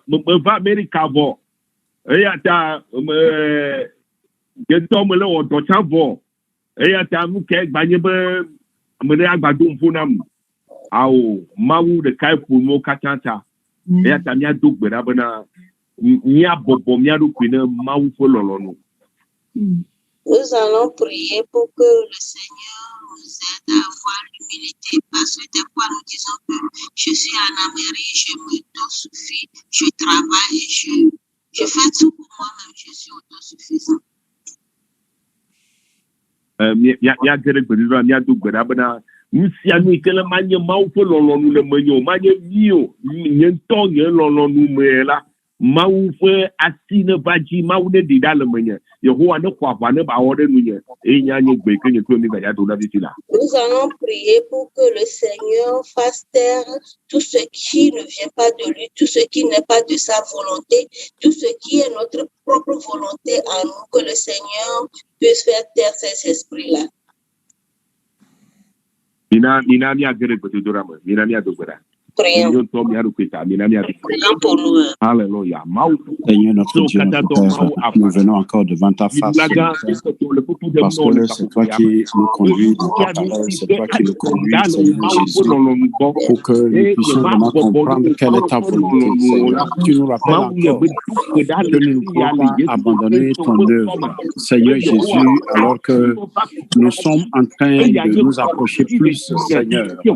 me va America vo. Eyata geto me le odo cha vo. Eyata mu ke gbanye be me le agbado mfunam. Awo mawu de kai fu mo katanta. Eyata mi ado gbera bana mi abobo mi ado kwina mawu fo lolonu. Nous allons prier pour que le Seigneur nous aide à avoir l'humilité, parce que des fois nous disons que je suis en Amérique, je m'autosuffis, je travaille et je fais tout pour moi-même, je suis autosuffisant. míagere gbeɖuɖɔ míado gbe ɖa bena nu sia nu yi ke le manye Mawu ƒe lɔlɔ̃nu le menye o, manye mí o, nye ŋutɔ nye lɔlɔ̃nu me la, Mawu ƒe asi ne va dzi, Mawu ne ɖi ɖa le menye, Yehowa ne xɔ aʋa ne ba wɔ ɖe nunye, eye nye gbe ke nye kple mi gaya do ɖa fifi la. Nous allons prier pour que le Seigneur fasse taire tout ce qui ne vient pas de lui, tout ce qui n'est pas de sa volonté, tout ce qui est notre propre volonté à nous, que le Seigneur puisse faire taire ces esprits-là. Mina míagere gbeɖuɖɔ me, mina míado gbe ɖa. Prions. Prions pour nous. Alléluia. Seigneur notre Dieu, notre Père, nous venons encore devant ta face, parce que c'est toi qui nous conduis dans ta parole, c'est toi qui nous conduis, Seigneur Jésus, pour que nous puissions vraiment comprendre quelle est ta volonté, Seigneur. Tu nous rappelles encore que nous ne pouvons pas abandonner ton œuvre, Seigneur Jésus, alors que nous sommes en train de nous approcher plus, Seigneur, du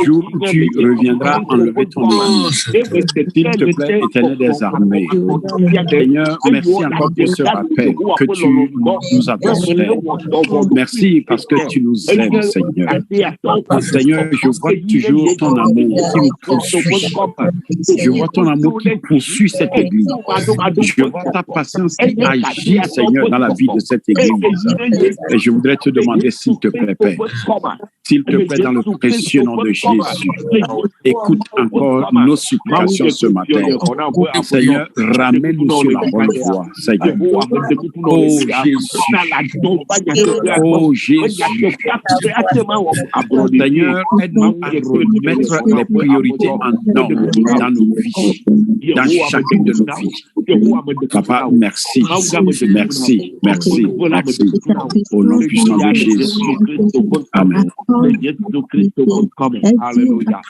jour où tu reviendras enlever ton âme. S'il te plaît, Éternel des armées, Seigneur, merci encore pour ce rappel que tu nous as donné. Merci parce que tu nous aimes, Seigneur. Seigneur, je vois toujours ton amour qui nous poursuit. Je vois ton amour qui poursuit cette église. Je vois ta patience qui agit, Seigneur, dans la vie de cette église. Et je voudrais te demander, s'il te plaît, Père, s'il te plaît, dans le précieux nom de Jésus, écoute encore nos supplications ce matin. Seigneur, ramène-nous sur la bonne voie, Seigneur. Oh Jésus. Oh Jésus. Seigneur, aide-nous à remettre les priorités en ordre dans nos vies, dans chacune de nos vies. Papa, merci. Merci. Merci. Merci. Au nom puissant de Jésus. Amen. Alléluia.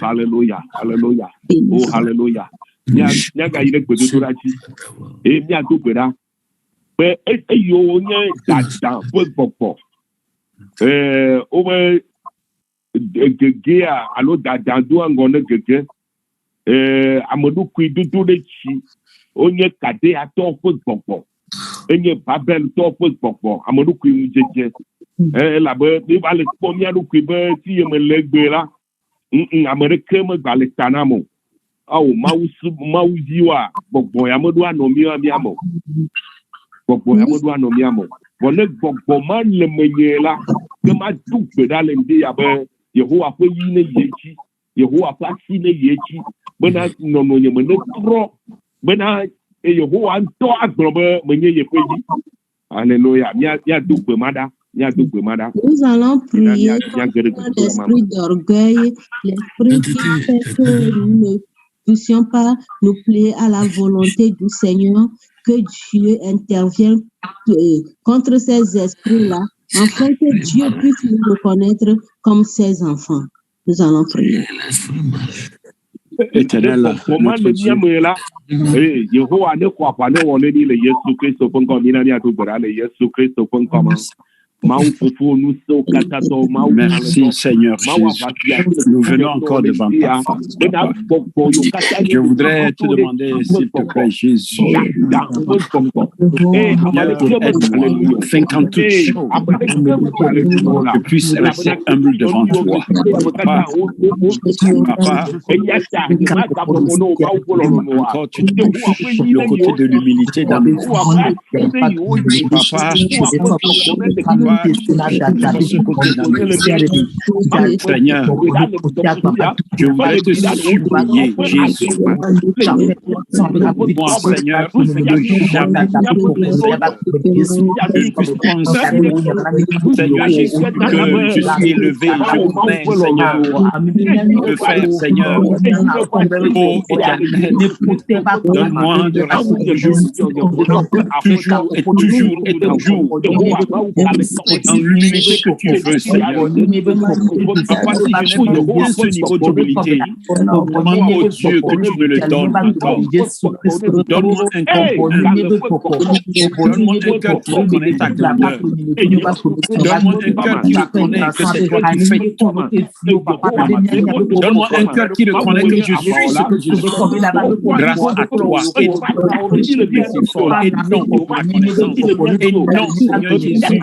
Alléluia. Alléluia. Oh, alléluia. Nyaga ile gbedodo la dzi. E mia do gbe ɖa. Be eyo nye dada ƒe gbɔgbɔ. Wobe gegea alo dada do ŋgɔ ne gege. Ameɖokui dodo ɖe dzi. Wonye Kadeatɔ ƒe gbɔgbɔ. Enye Babeltɔ ƒe gbɔgbɔ. Ameɖokui ŋudzedze. Elabe mi va le kpɔ mia ɖokui be ti ye me le gbe la. Ame ɖeke megba le ta nam o. Mawu dziwa gbɔgbɔ ya meɖo anɔ mía me. Gbɔgbɔ ya meɖo anɔ mía me. Vɔ ne gbɔgbɔ ma le menye la, ke ma do gbe ɖa le ŋdi abe Yehowa ƒe yi ne yi edzi, Yehowa ƒe asi ne yi edzi, bena nɔnɔnye me ne trɔ, bena Yehowa ŋutɔ agblɔ be menye yeƒe yi. Alléluia. Mia do gbe ma ɖa. Nous allons prier contre l'esprit d'orgueil, l'esprit qui fait que nous ne puissions pas nous plier à la volonté du Seigneur, que Dieu intervienne contre ces esprits-là, afin que Dieu puisse nous reconnaître comme ses enfants. Nous allons prier. Éternel, notre Dieu. Yehowa ne xɔ aʋa ne wɔ ne mi le Yesu Kristo ƒe ŋkɔ mi na miato gbe ɖa le Yesu Kristo ƒe ŋkɔ me. Merci Seigneur Jésus. Nous venons encore devant ta face. Je voudrais te demander, s'il te plaît, Jésus, afin qu'en toute chose, je puisse rester humble devant toi. Papa, encore tu touches le côté de l'humilité dans nos vies. Papa, Seigneur, je voudrais te supplier, Jésus, moi, Seigneur, de jamais Seigneur Jésus, que je suis élevé, je connais, Seigneur, de faire, Seigneur, ô Éternel, donne-moi de rester toujours et toujours dans l'humilité que tu veux, Seigneur. Papa, si je n'ai pas ce niveau d'humilité, oh Dieu, que tu me le donnes encore. Donne-moi un cœur qui reconnaît ta grandeur. Donne-moi un cœur qui reconnaît que c'est toi qui fais tout. Donne-moi un cœur qui reconnaît que je suis ce que je suis grâce à toi. Et non, et non, Seigneur Jésus.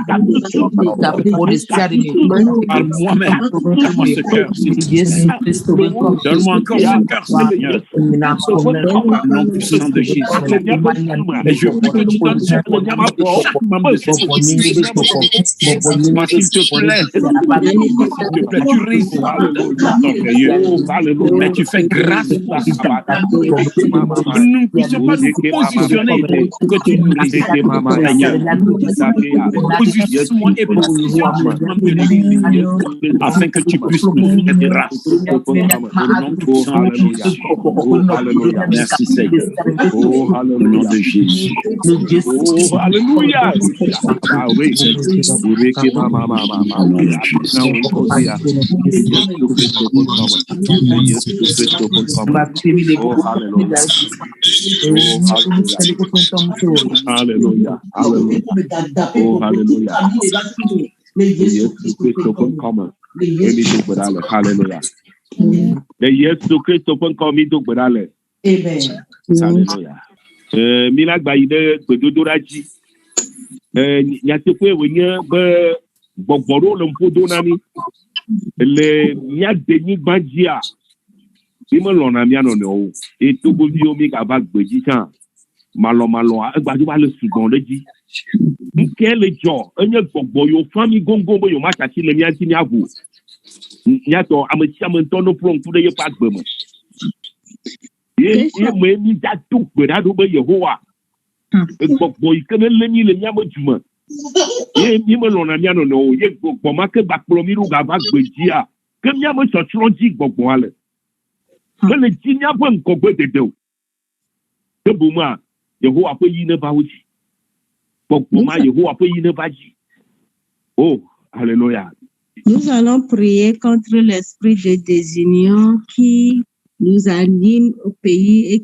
Par moi-même, donne-moi ce cœur, s'il te plaît. Donne-moi encore ce cœur, Seigneur. Au nom puissant de Jésus. Et je prie que tu donnes ce cœur à chaque membre de cette église. Parce qu'il te plaît, tu résides mais tu fais grâce pour ça. Que nous ne puissions pas nous positionner pour que tu nous résides, Seigneur. Positionne-moi et positionne de l'église afin que tu puisses nous faire grâce. Au nom puissant de Jésus. Merci, Seigneur. Au nom de Jésus. Alléluia. Alléluia. le mia deni banjia bimo lona mia no no e to bo bi omi ka ba gbeji tan malo agbadu ba le sugbon leji nke le jo enye gbogbo yo fami gongo bo yo ma ta ti le mia ti ni agu nya to amati amonto no pro nku de ye pa gbemo ye me mi da tu gbe da do be Yehowa gbogbo ikene le mi le mia mo juma ye mi me lona mia no no ye gbogbo ma ke ba pro mi ru ga ba gbeji a ke mia mo so tronji gbogbo ale ke le ji nya bo nko gbe dede o ke bu ma Yehowa pe yi ne ba wuji gbogbo ma Yehowa pe yi ne ba ji. Oh alléluia. Nous allons prier contre l'esprit de désunion qui nous anime au pays et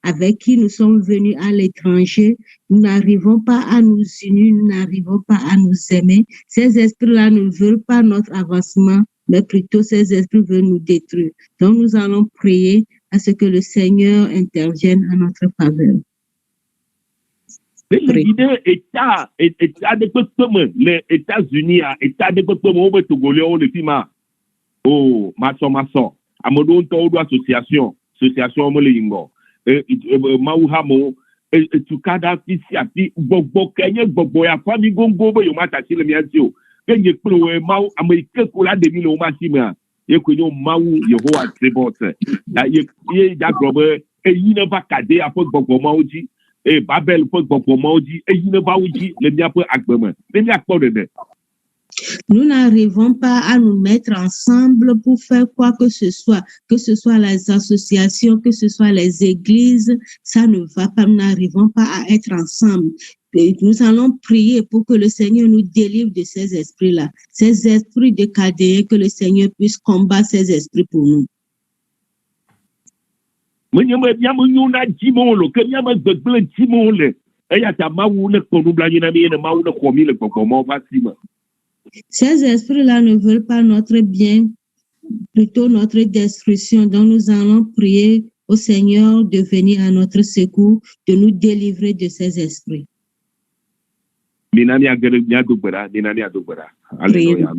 avec qui nous sommes venus à l'étranger. Nous n'arrivons pas à nous unir, nous n'arrivons pas à nous aimer. Ces esprits-là ne veulent pas notre avancement, mais plutôt ces esprits veulent nous détruire. Donc nous allons prier à ce que le Seigneur intervienne en notre faveur. Les États les États-Unis, États de au Togolais, au Lefima, oh, maçon, Amodo Todo Association, Molingo, Mauhamo, Tukada Fisiati, Bobo Kenya, Bobo, ya famille Gongo, Yomata Silemiatio, Kenya Pro, Mau, America, Kula de Milo Massima, Yekoyo Mau, Yehoa Trebot, Yagrobe, et il ne va cader à Bobo Mauji. Et Babel pour Bobomaudi et il ne va aussi les miens pour Akbema. Nous n'arrivons pas à nous mettre ensemble pour faire quoi que ce soit les associations, que ce soit les églises, ça ne va pas, nous n'arrivons pas à être ensemble. Et nous allons prier pour que le Seigneur nous délivre de ces esprits-là, ces esprits de Chaldéens, que le Seigneur puisse combattre ces esprits pour nous. Ces esprits-là ne veulent pas notre bien, plutôt notre destruction. Donc nous allons prier au Seigneur de venir à notre secours, de nous délivrer de ces esprits. Alléluia.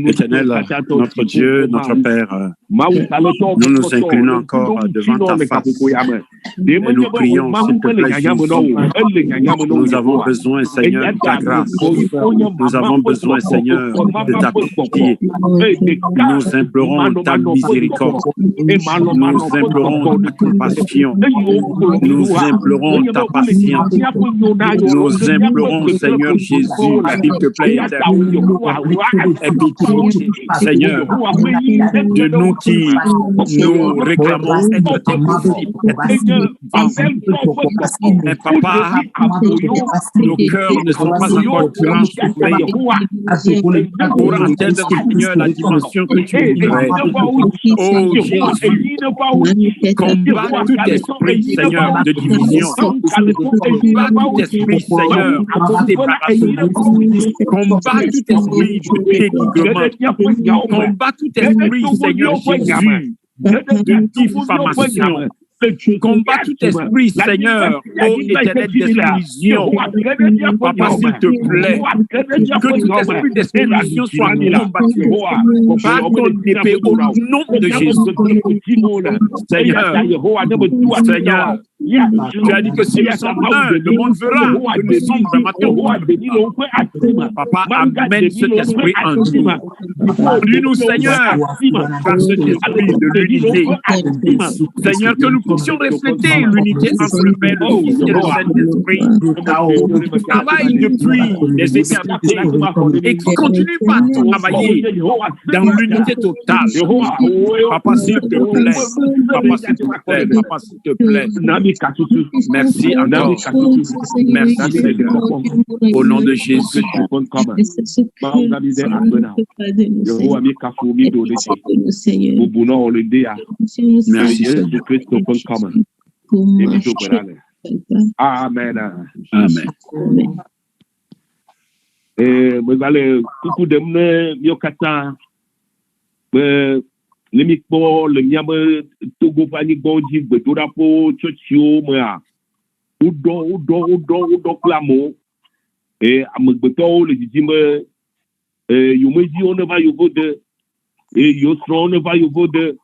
Éternel, notre Dieu, notre Père, nous nous inclinons encore devant ta face et nous prions, s'il te plaît, Jésus. Nous avons besoin, Seigneur, de ta grâce. Nous avons besoin, Seigneur, de ta pitié. Nous implorons ta miséricorde. Nous implorons ta compassion. Nous implorons ta patience. Nous implorons, Seigneur Jésus, s'il te plaît, éternel. Et pitié, Seigneur, de nous qui nous réclamons être tes disciples. Mais papa, nos cœurs ne sont pas encore grands pour entendre, Seigneur, la dimension que tu vivrais. Oh Jésus, combat tout esprit, Seigneur, de division. Combat tout esprit, Seigneur, de séparation. Combat tout esprit de dénigrement, combat tout esprit, Seigneur Jésus, de diffamation, Combat tout esprit, Seigneur, ô éternel d'exclusion. Papa, s'il te plaît, que tout esprit d'exclusion soit combattu par ton épée au nom de Jésus. Seigneur, Seigneur, tu as dit que si nous sommes un, le monde verra que nous sommes vraiment ton. Papa, amène cet esprit en nous. Dis-nous, Seigneur, par cet esprit de l'unité. Seigneur, que nous puissions refléter l'unité entre le Père, le Fils et le Saint-Esprit, qui travaille depuis des éternités et qui continue par travailler dans l'unité totale. Papa, s'il te plaît. Papa, s'il te plaît. Papa, s'il te plaît. Merci encore. Merci, Seigneur. Au nom de Jésus. Merci, Amen. Amen. Megale kuku demne miokata le mikpo le miame togo fani goji bedura po chochio mea udo klamo amegbeto le jijime yomeji on va yovo de yosro on va yovo de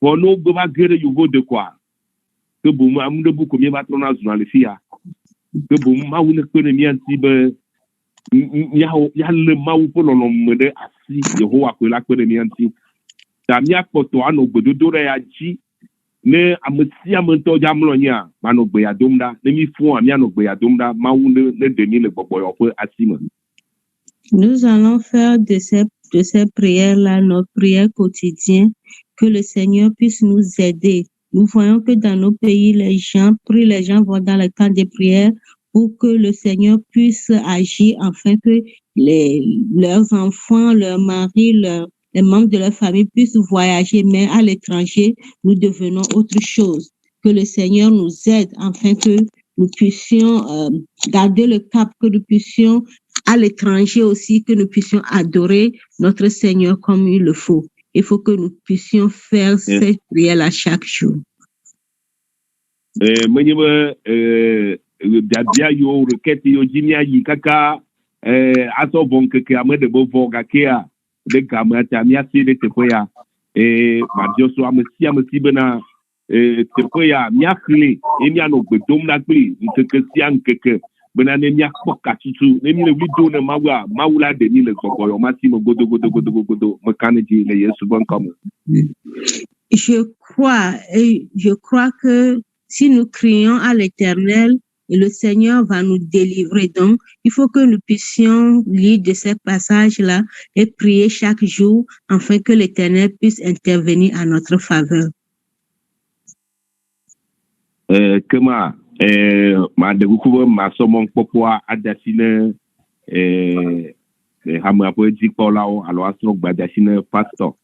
pono gba gere yovo de quoi que boum amude bu ko mi va trona zuna le fia que boum ma wune ko ne mi anti be ya le mawu po lolo mede asi Yehowa ko la ko ne mi anti ta mi apoto ano gbedodo re aji ne amesi amento jamlo nya mano gbe ya domda ne mi fun ami ano gbe ya domda mawu ne demi le gbogbo yo pe asima. Nous allons faire de ces prières-là notre prière quotidienne, que le Seigneur puisse nous aider. Nous voyons que dans nos pays, les gens vont dans le camp des prières pour que le Seigneur puisse agir afin que leurs enfants, leurs maris, les membres de leur famille puissent voyager, mais à l'étranger, nous devenons autre chose. Que le Seigneur nous aide afin que nous puissions garder le cap, que nous puissions à l'étranger aussi, que nous puissions adorer notre Seigneur comme il le faut. Il faut que nous puissions faire cette prière à chaque jour. Biabia yo requête yo jimia yi kaka aso bon keke amede bo voga kea de kamata mi asi de tepoya madio so amesi bena tepoya mi akle emi ano gbedom na kle nkeke sian keke bena ne mi akpoka tutu ne mi le wido ne mawula de ni le gogoyo masi mo godo mekaneji le Yesu bon comme. Je crois que si nous crions à l'Éternel, le Seigneur va nous délivrer. Donc, il faut que nous puissions lire de ces passages-là et prier chaque jour afin que l'Éternel puisse intervenir à notre faveur. Comment ma de beaucoup ma somon popoa adasine hamra poétique pour là alors astro badasine pastor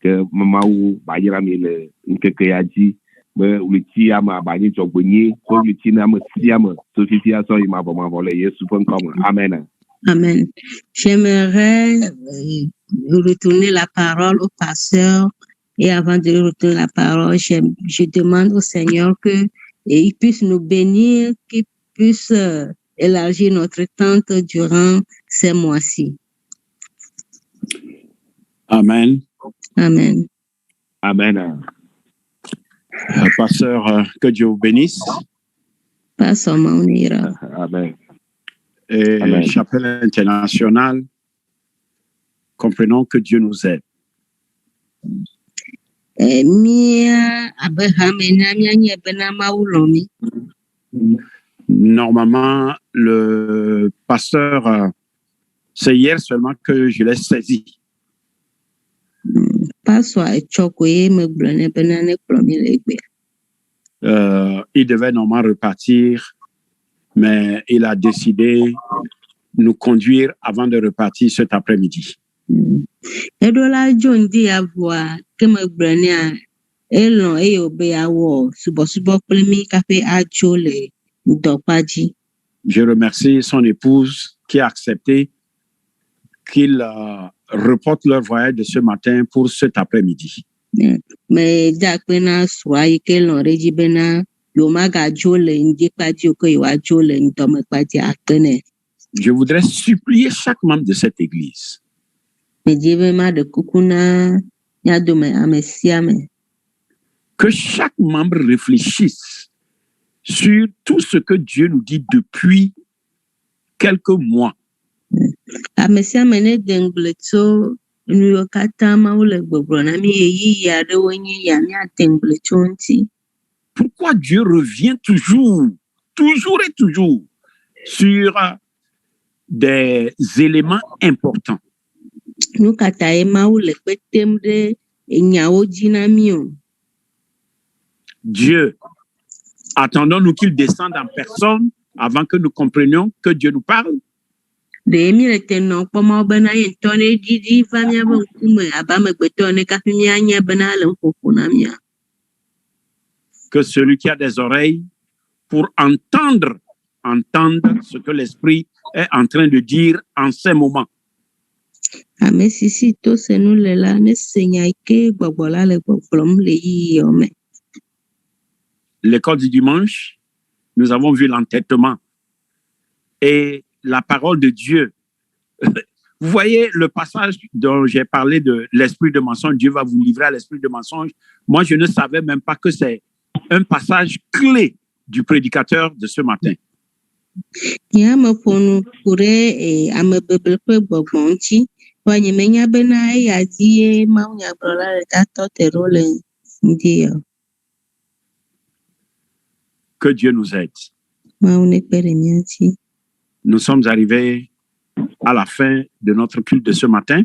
que mamaou bayira mi le nkeke yaji uliti ama bani jogbonye ko uliti na masiama société aso ima bo ma vole Yesu pon comme amen. Amen. J'aimerais retourner la parole au pasteur et avant de retourner la parole, je demande au Seigneur que il puisse nous bénir, qu'il puisse élargir notre tente durant ces mois-ci. Amen. Amen. Amen. Pasteur, que Dieu vous bénisse. Pasteur Maunira. Amen. Et Amen. Chapelle internationale, comprenons que Dieu nous aide. Normalement, le pasteur, c'est hier seulement que je l'ai saisi. Il devait normalement repartir, mais il a décidé de nous conduire avant de repartir cet après-midi. Je remercie son épouse qui a accepté qu'il reporte leur voyage de ce matin pour cet après-midi. Mais d'akpena swai ke l'oreji bena yomaga jole ndi pati ko iwa jole ndome pati akene. Je voudrais supplier chaque membre de cette église que chaque membre réfléchisse sur tout ce que Dieu nous dit depuis quelques mois. Pourquoi Dieu revient toujours et toujours sur des éléments importants? Dieu, attendons-nous qu'il descende en personne avant que nous comprenions que Dieu nous parle? Que celui qui a des oreilles pour entendre ce que l'Esprit est en train de dire en ces moments. L'école du dimanche, nous avons vu l'entêtement et la parole de Dieu. Vous voyez le passage dont j'ai parlé de l'esprit de mensonge, Dieu va vous livrer à l'esprit de mensonge. Moi, je ne savais même pas que c'est un passage clé du prédicateur de ce matin. Que Dieu nous aide. Nous sommes arrivés à la fin de notre culte de ce matin.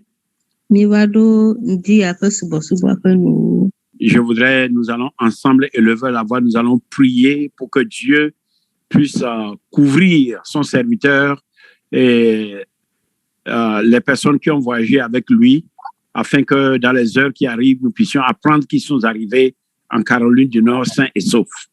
Je voudrais, nous allons ensemble élever la voix, nous allons prier pour que Dieu puisse couvrir son serviteur et les personnes qui ont voyagé avec lui, afin que dans les heures qui arrivent, nous puissions apprendre qu'ils sont arrivés en Caroline du Nord sains et saufs.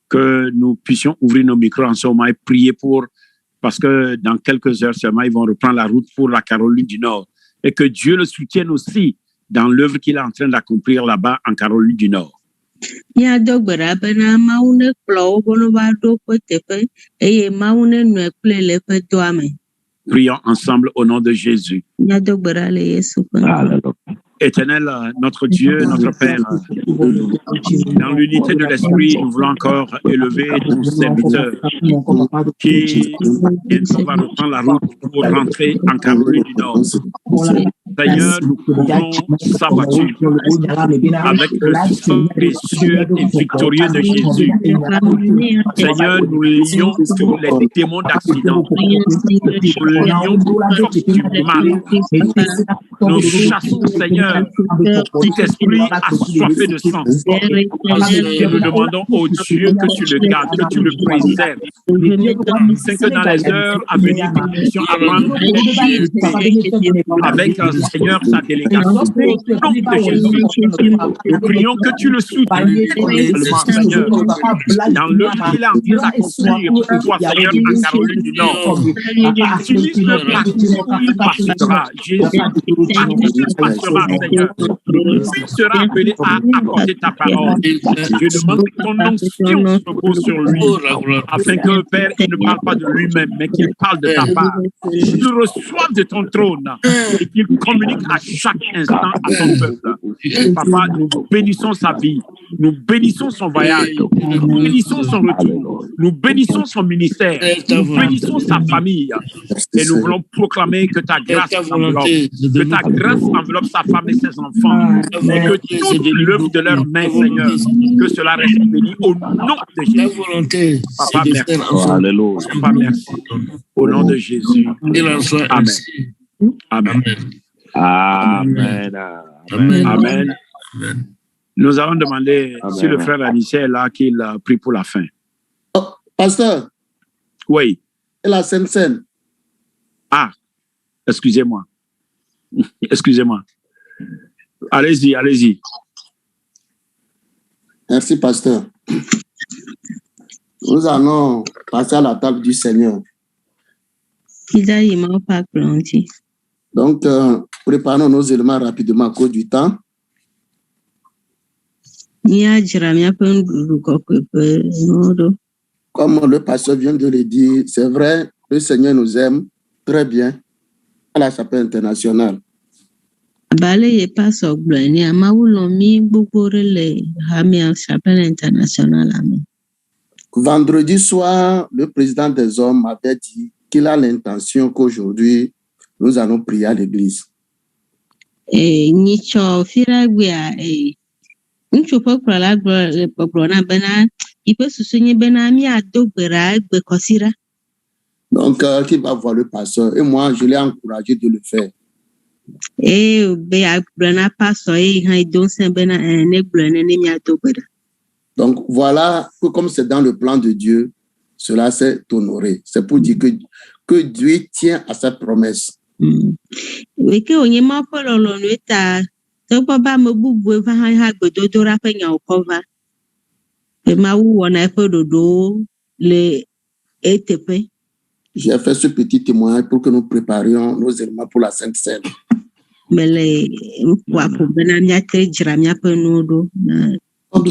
Que nous puissions ouvrir nos micros en ce moment et prier parce que dans quelques heures seulement, ils vont reprendre la route pour la Caroline du Nord. Et que Dieu le soutienne aussi dans l'œuvre qu'il est en train d'accomplir là-bas en Caroline du Nord. Prions ensemble au nom de Jésus. Éternel, notre Dieu, notre Père, dans l'unité de l'Esprit, nous voulons encore élever ton serviteur qui bientôt va reprendre la route pour rentrer en Caroline du Nord. Seigneur, nous couvrons sa voiture avec le sang précieux et victorieux de Jésus. Seigneur, nous lions tous les démons d'accident. Nous lions toutes forces du mal. Nous chassons, Seigneur, tout esprit assoiffé de sang. Et nous demandons au Dieu que tu le gardes, que tu le préserves. C'est que dans les heures à venir, nous puissions apprendre avec Seigneur sa délégation. Au nom de Jésus, nous prions que tu le soutiennes, Seigneur, dans l'œuvre qu'il a en train d'accomplir pour toi, Seigneur, en Caroline du Nord. Utilise le parcours où il passera, Jésus. Partout il passera, Seigneur, il sera appelé à apporter ta parole. Je demande que ton onction se repose sur lui, afin que, Père, il ne parle pas de lui-même, mais qu'il parle de ta part. Qu'il reçoive de ton trône et qu'il communique à chaque instant à ton peuple. Papa, nous bénissons sa vie, nous bénissons son voyage, nous bénissons son retour, nous bénissons son ministère, nous bénissons sa famille. Et nous voulons proclamer que ta grâce enveloppe sa femme et ses enfants, et que toute l'œuvre de leurs mains, Seigneur, que cela reste béni au nom de Jésus. Papa, merci. Papa, merci. Au nom de Jésus. Amen. Amen. Amen. Amen. Amen. Nous allons demander, si le frère Anissé est là, qu'il prie pour la fin. Oh, pasteur. Oui. Et la Sainte-Seine. Ah, excusez-moi. Excusez-moi. Allez-y, allez-y. Merci, pasteur. Nous allons passer à la table du Seigneur. Donc, préparons nos éléments rapidement à cause du temps. Comme le pasteur vient de le dire, c'est vrai, le Seigneur nous aime très bien à la chapelle internationale. Vendredi soir, le président des hommes m'avait dit qu'il a l'intention qu'aujourd'hui, nous allons prier à l'église. Donc, qui va voir le pasteur? Et moi, je l'ai encouragé de le faire. Donc, voilà que comme c'est dans le plan de Dieu, cela s'est honoré. C'est pour dire que Dieu tient à sa promesse. J'ai fait ce petit témoignage pour que nous préparions nos éléments pour la Sainte Seine. Ok.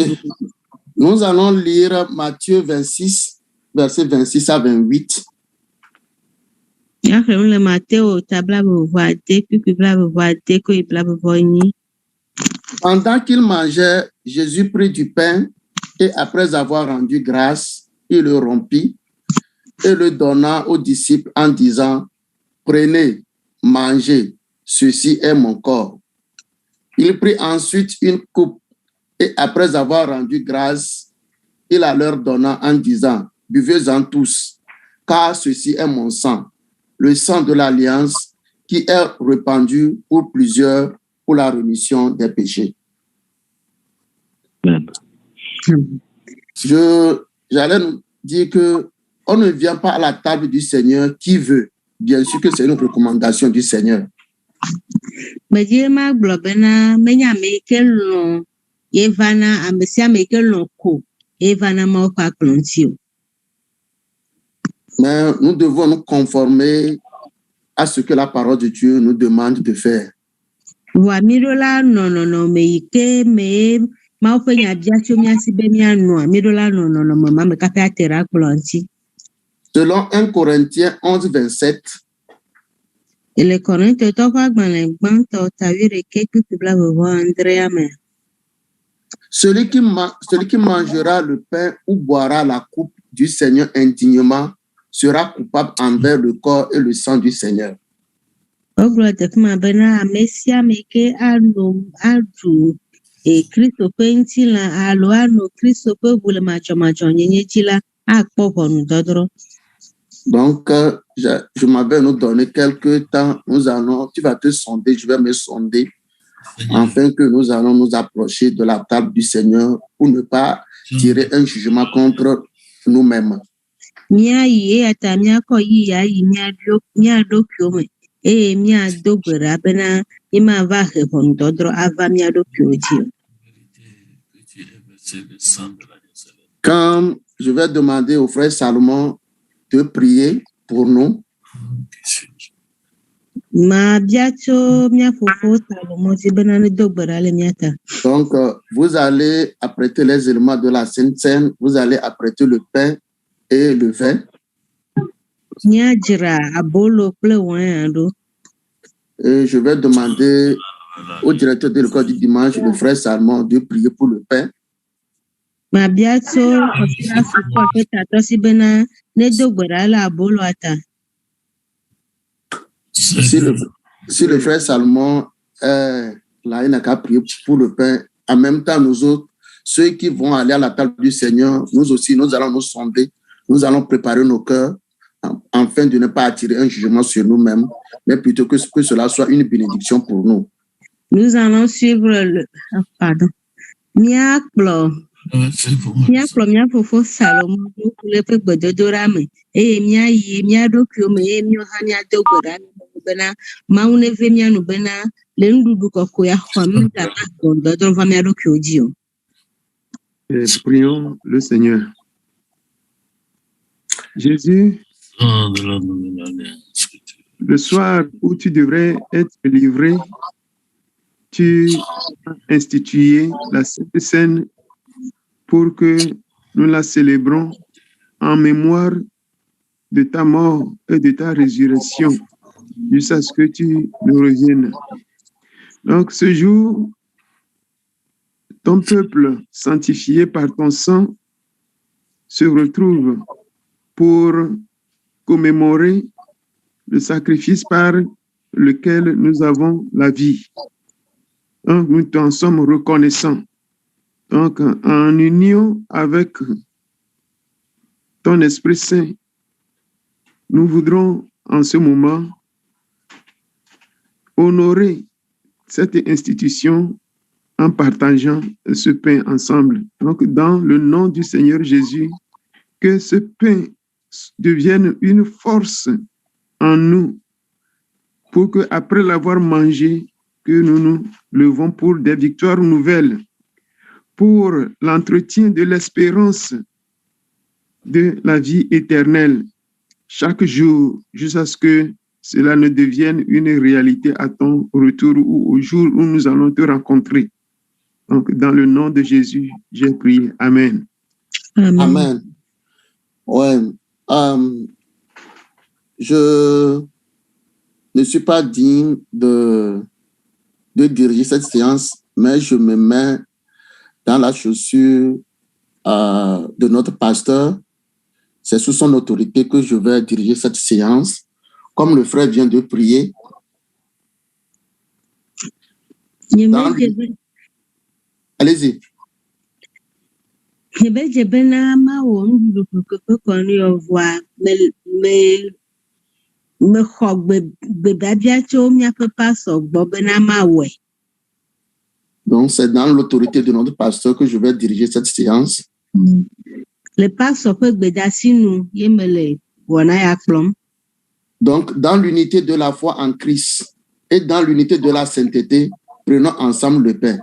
Nous allons lire Matthieu 26, versets 26 à 28. Pendant qu'il mangeait, Jésus prit du pain et après avoir rendu grâce, il le rompit et le donna aux disciples en disant: Prenez, mangez, ceci est mon corps. Il prit ensuite une coupe et après avoir rendu grâce, il la leur donna en disant: Buvez-en tous, car ceci est mon sang, le sang de l'alliance qui est répandu pour plusieurs pour la rémission des péchés. J'allais nous dire que on ne vient pas à la table du Seigneur qui veut. Bien sûr que c'est une recommandation du Seigneur. Mais nous devons nous conformer à ce que la parole de Dieu nous demande de faire. Selon 1 Corinthiens 11, 27, celui qui mangera le pain ou boira la coupe du Seigneur indignement sera coupable envers le corps et le sang du Seigneur. Donc, je m'avais nous donné quelques temps. Tu vas te sonder, je vais me sonder, afin que nous allons nous approcher de la table du Seigneur pour ne pas tirer un jugement contre nous-mêmes. Quand je vais demander au frère Salomon de prier pour nous, donc vous allez apprêter les éléments de la Sainte Seine, vous allez apprêter le pain et le vin. Et je vais demander au directeur de l'école du dimanche, le frère Salomon, de prier pour le pain. Si le frère Salomon là, il n'a qu'à prier pour le pain, en même temps, nous autres, ceux qui vont aller à la table du Seigneur, nous aussi, nous allons nous sonder, nous allons préparer nos cœurs, afin de ne pas attirer un jugement sur nous-mêmes, mais plutôt que cela soit une bénédiction pour nous. Nous allons suivre le... Pardon. Salomon le peuple de Dorame et mia docume et mio hania dogora bena maune vemia no bena le ndudu kokoya kwam ta gondo don vamia dokiodio. Prions le Seigneur. Jésus, le soir où tu devrais être livré, tu as institué la Sainte Seine pour que nous la célébrons en mémoire de ta mort et de ta résurrection, jusqu'à ce que tu nous reviennes. Donc, ce jour, ton peuple, sanctifié par ton sang, se retrouve pour commémorer le sacrifice par lequel nous avons la vie. Donc, nous t'en sommes reconnaissants. Donc, en union avec ton Esprit Saint, nous voudrons en ce moment honorer cette institution en partageant ce pain ensemble. Donc, dans le nom du Seigneur Jésus, que ce pain devienne une force en nous pour qu'après l'avoir mangé, que nous nous levons pour des victoires nouvelles, pour l'entretien de l'espérance de la vie éternelle, chaque jour, jusqu'à ce que cela ne devienne une réalité à ton retour ou au jour où nous allons te rencontrer. Donc, dans le nom de Jésus, j'ai prié. Amen. Amen. Amen. Ouais. Je ne suis pas digne de diriger cette séance, mais je me mets dans la chaussure de notre pasteur. C'est sous son autorité que je vais diriger cette séance. Comme le frère vient de prier. Allez-y. Donc, c'est dans l'autorité de notre pasteur que je vais diriger cette séance. Donc, dans l'unité de la foi en Christ et dans l'unité de la sainteté, prenons ensemble le pain.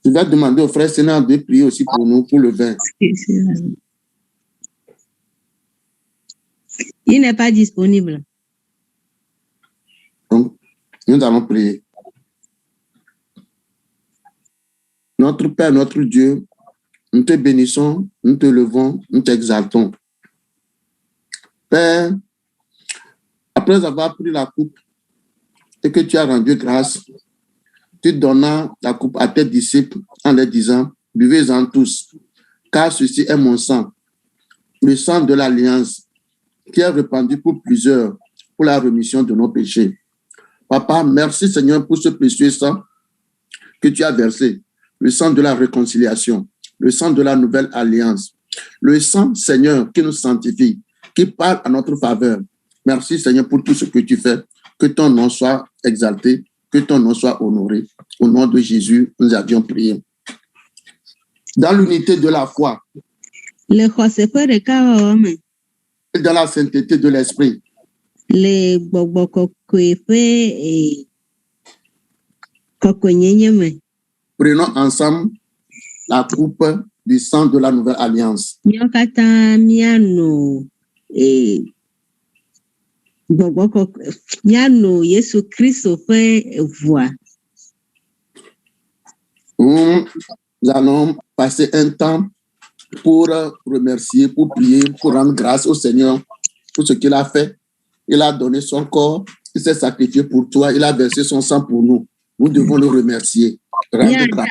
Je vais demander au frère Sénat de prier aussi pour nous, pour le vin. Il n'est pas disponible. Donc, nous allons prier. Notre Père, notre Dieu, nous te bénissons, nous te levons, nous t'exaltons. Père, après avoir pris la coupe et que tu as rendu grâce, tu donnas la coupe à tes disciples en leur disant, buvez-en tous, car ceci est mon sang, le sang de l'alliance, qui est répandu pour plusieurs, pour la rémission de nos péchés. Papa, merci Seigneur pour ce précieux sang que tu as versé, le sang de la réconciliation, le sang de la nouvelle alliance, le sang, Seigneur, qui nous sanctifie, qui parle à notre faveur. Merci Seigneur pour tout ce que tu fais, que ton nom soit exalté, que ton nom soit honoré. Au nom de Jésus, nous avions prié. Dans l'unité de la foi, et dans la sainteté de l'esprit, prenons ensemble la coupe du sang de la nouvelle alliance. Nous allons passer un temps pour remercier, pour prier, pour rendre grâce au Seigneur pour ce qu'il a fait. Il a donné son corps, il s'est sacrifié pour toi, il a versé son sang pour nous. Nous devons le remercier. Rendre grâce.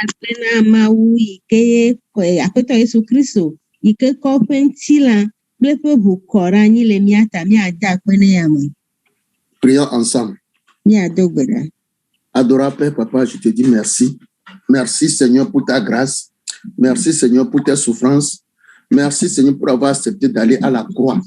Prions ensemble. Adorable Père, Papa, je te dis merci. Merci Seigneur pour ta grâce. Merci Seigneur pour tes souffrances. Merci Seigneur pour avoir accepté d'aller à la croix.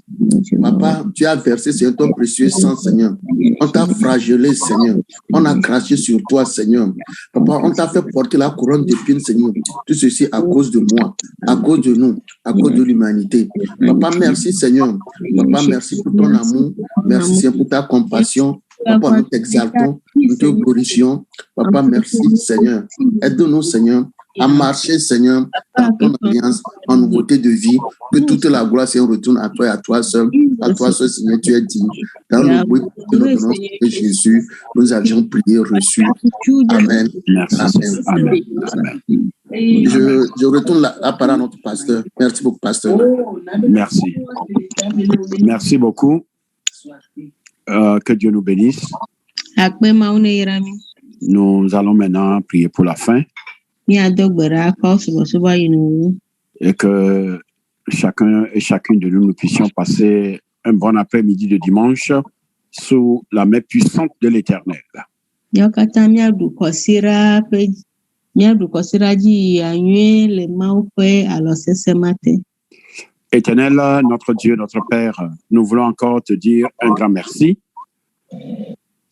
Papa, tu as versé Seigneur ton précieux sang Seigneur. On t'a flagellé Seigneur. On a craché sur toi Seigneur. Papa, on t'a fait porter la couronne d'épines Seigneur. Tout ceci à cause de moi, à cause de nous, à cause de l'humanité. Papa, merci Seigneur. Papa, merci pour ton amour. Merci Seigneur pour ta compassion. Papa, nous t'exaltons, nous te glorifions. Papa, merci, Seigneur. Aide-nous, Seigneur, à marcher, Seigneur, dans ton alliance, en nouveauté de vie. Que toute la gloire, Seigneur, retourne à toi seul. À toi seul, Seigneur, tu es digne. Dans le bruit de notre nom de Jésus, nous avions prié, reçu. Amen. Merci. Amen. Amen. Je retourne la parole à notre pasteur. Merci beaucoup, pasteur. Merci. Merci beaucoup. Que Dieu nous bénisse. Nous allons maintenant prier pour la fin. Et que chacun et chacune de nous puissions passer un bon après-midi de dimanche sous la main puissante de l'Éternel. Éternel, notre Dieu, notre Père, nous voulons encore te dire un grand merci.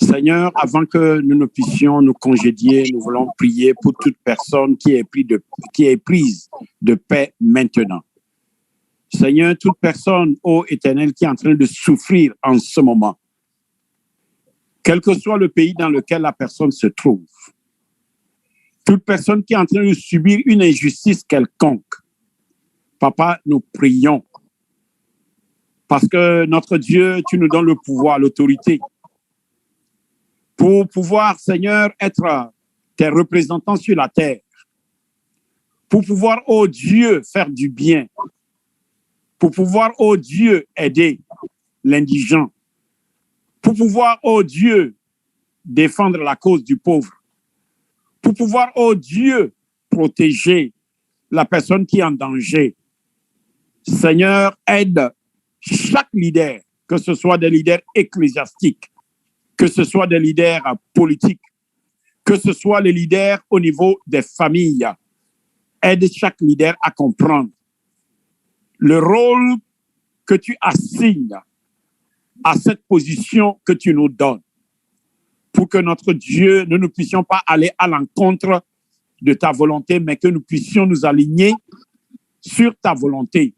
Seigneur, avant que nous ne puissions nous congédier, nous voulons prier pour toute personne qui est prise de paix maintenant. Seigneur, toute personne, ô Éternel, qui est en train de souffrir en ce moment, quel que soit le pays dans lequel la personne se trouve, toute personne qui est en train de subir une injustice quelconque, Papa, nous prions parce que notre Dieu, tu nous donnes le pouvoir, l'autorité pour pouvoir, Seigneur, être tes représentants sur la terre, pour pouvoir, ô Dieu, faire du bien, pour pouvoir, ô Dieu, aider l'indigent, pour pouvoir, ô Dieu, défendre la cause du pauvre, pour pouvoir, ô Dieu, protéger la personne qui est en danger. Seigneur, aide chaque leader, que ce soit des leaders ecclésiastiques, que ce soit des leaders politiques, que ce soit les leaders au niveau des familles. Aide chaque leader à comprendre le rôle que tu assignes à cette position que tu nous donnes, pour que notre Dieu, nous ne puissions pas aller à l'encontre de ta volonté, mais que nous puissions nous aligner sur ta volonté.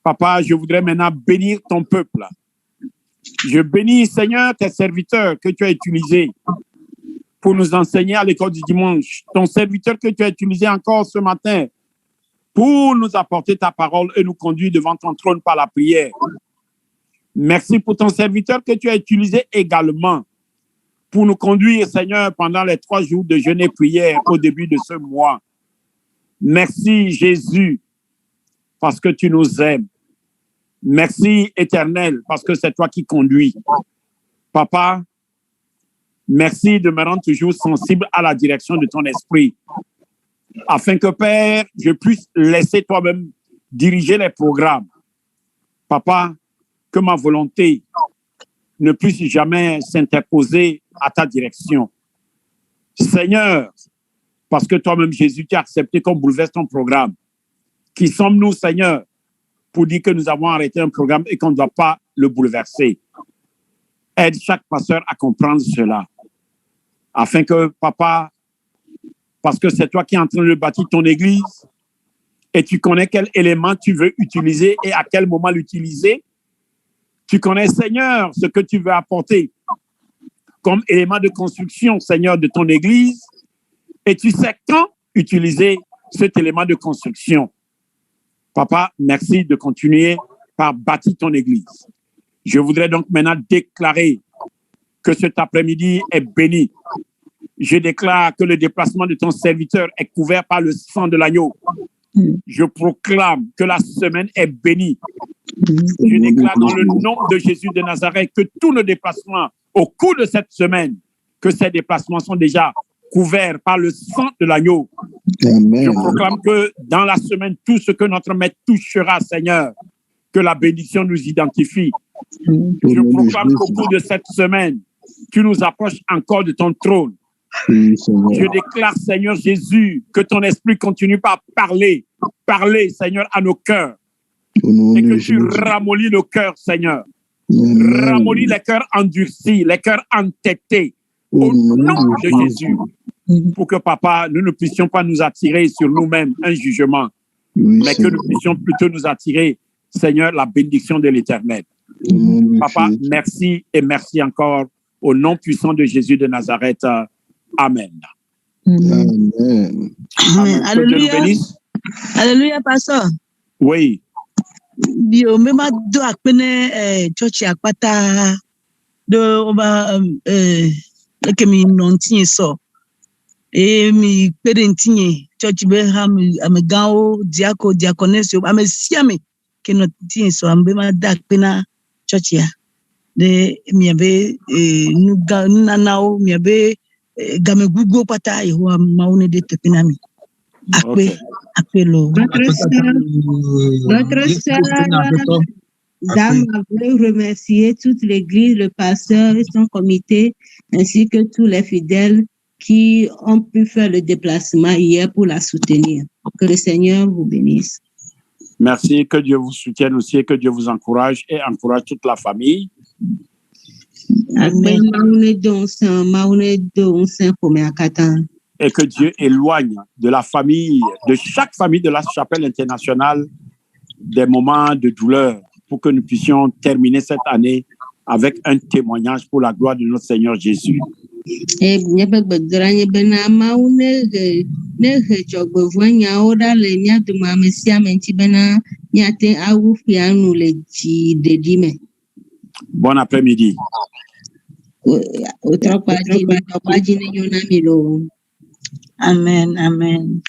Papa, je voudrais maintenant bénir ton peuple. Je bénis, Seigneur, tes serviteurs que tu as utilisés pour nous enseigner à l'école du dimanche. Ton serviteur que tu as utilisé encore ce matin pour nous apporter ta parole et nous conduire devant ton trône par la prière. Merci pour ton serviteur que tu as utilisé également pour nous conduire, Seigneur, pendant les 3 jours de jeûne et prière au début de ce mois. Merci, Jésus, parce que tu nous aimes. Merci, Éternel, parce que c'est toi qui conduis. Papa, merci de me rendre toujours sensible à la direction de ton esprit, afin que, Père, je puisse laisser toi-même diriger les programmes. Papa, que ma volonté ne puisse jamais s'interposer à ta direction. Seigneur, parce que toi-même, Jésus, tu as accepté qu'on bouleverse ton programme. Qui sommes-nous, Seigneur, pour dire que nous avons arrêté un programme et qu'on ne doit pas le bouleverser? Aide chaque pasteur à comprendre cela, afin que, Papa, parce que c'est toi qui es en train de bâtir ton église, et tu connais quel élément tu veux utiliser et à quel moment l'utiliser. Tu connais, Seigneur, ce que tu veux apporter comme élément de construction, Seigneur, de ton église, et tu sais quand utiliser cet élément de construction. Papa, merci de continuer par bâtir ton église. Je voudrais donc maintenant déclarer que cet après-midi est béni. Je déclare que le déplacement de ton serviteur est couvert par le sang de l'agneau. Je proclame que la semaine est bénie. Je déclare dans le nom de Jésus de Nazareth que tous nos déplacements au cours de cette semaine, que ces déplacements sont déjà couverts par le sang de l'agneau. Amen. Je proclame que dans la semaine, tout ce que notre maître touchera, Seigneur, que la bénédiction nous identifie. Je proclame qu'au cours de cette semaine, tu nous approches encore de ton trône. Je déclare, Seigneur Jésus, que ton esprit continue par parler, Seigneur, à nos cœurs. Et que tu ramollis nos cœurs, Seigneur. Ramollis les cœurs endurcis, les cœurs entêtés, au nom de Jésus. Pour que, Papa, nous ne puissions pas nous attirer sur nous-mêmes un jugement, mais que nous puissions plutôt nous attirer, Seigneur, la bénédiction de l'Éternel. Papa, merci et merci encore Au nom puissant de Jésus de Nazareth. Amen. Amen. Amen. Que Dieu nous bénisse. Alléluia, pasteur. Oui. Bio mema do akpene church akpata do oba kemi nontinye so mi perentinye church be ha me gawo diaconess am siame ke nontinye so am be ma da akpena church ya de mi ave nanao mi ave game gugu pata yeho maune de tepinami akpe akpelo Notre sœur Dame voulait remercier toute l'église, le pasteur et son comité, ainsi que tous les fidèles qui ont pu faire le déplacement hier pour la soutenir. Que le Seigneur vous bénisse. Merci, que Dieu vous soutienne aussi et que Dieu vous encourage et encourage toute la famille. Amen. Et que Dieu éloigne de la famille, de chaque famille de la Chapelle internationale, des moments de douleur pour que nous puissions terminer cette année avec un témoignage pour la gloire de notre Seigneur Jésus. Bon après-midi. Amen, amen.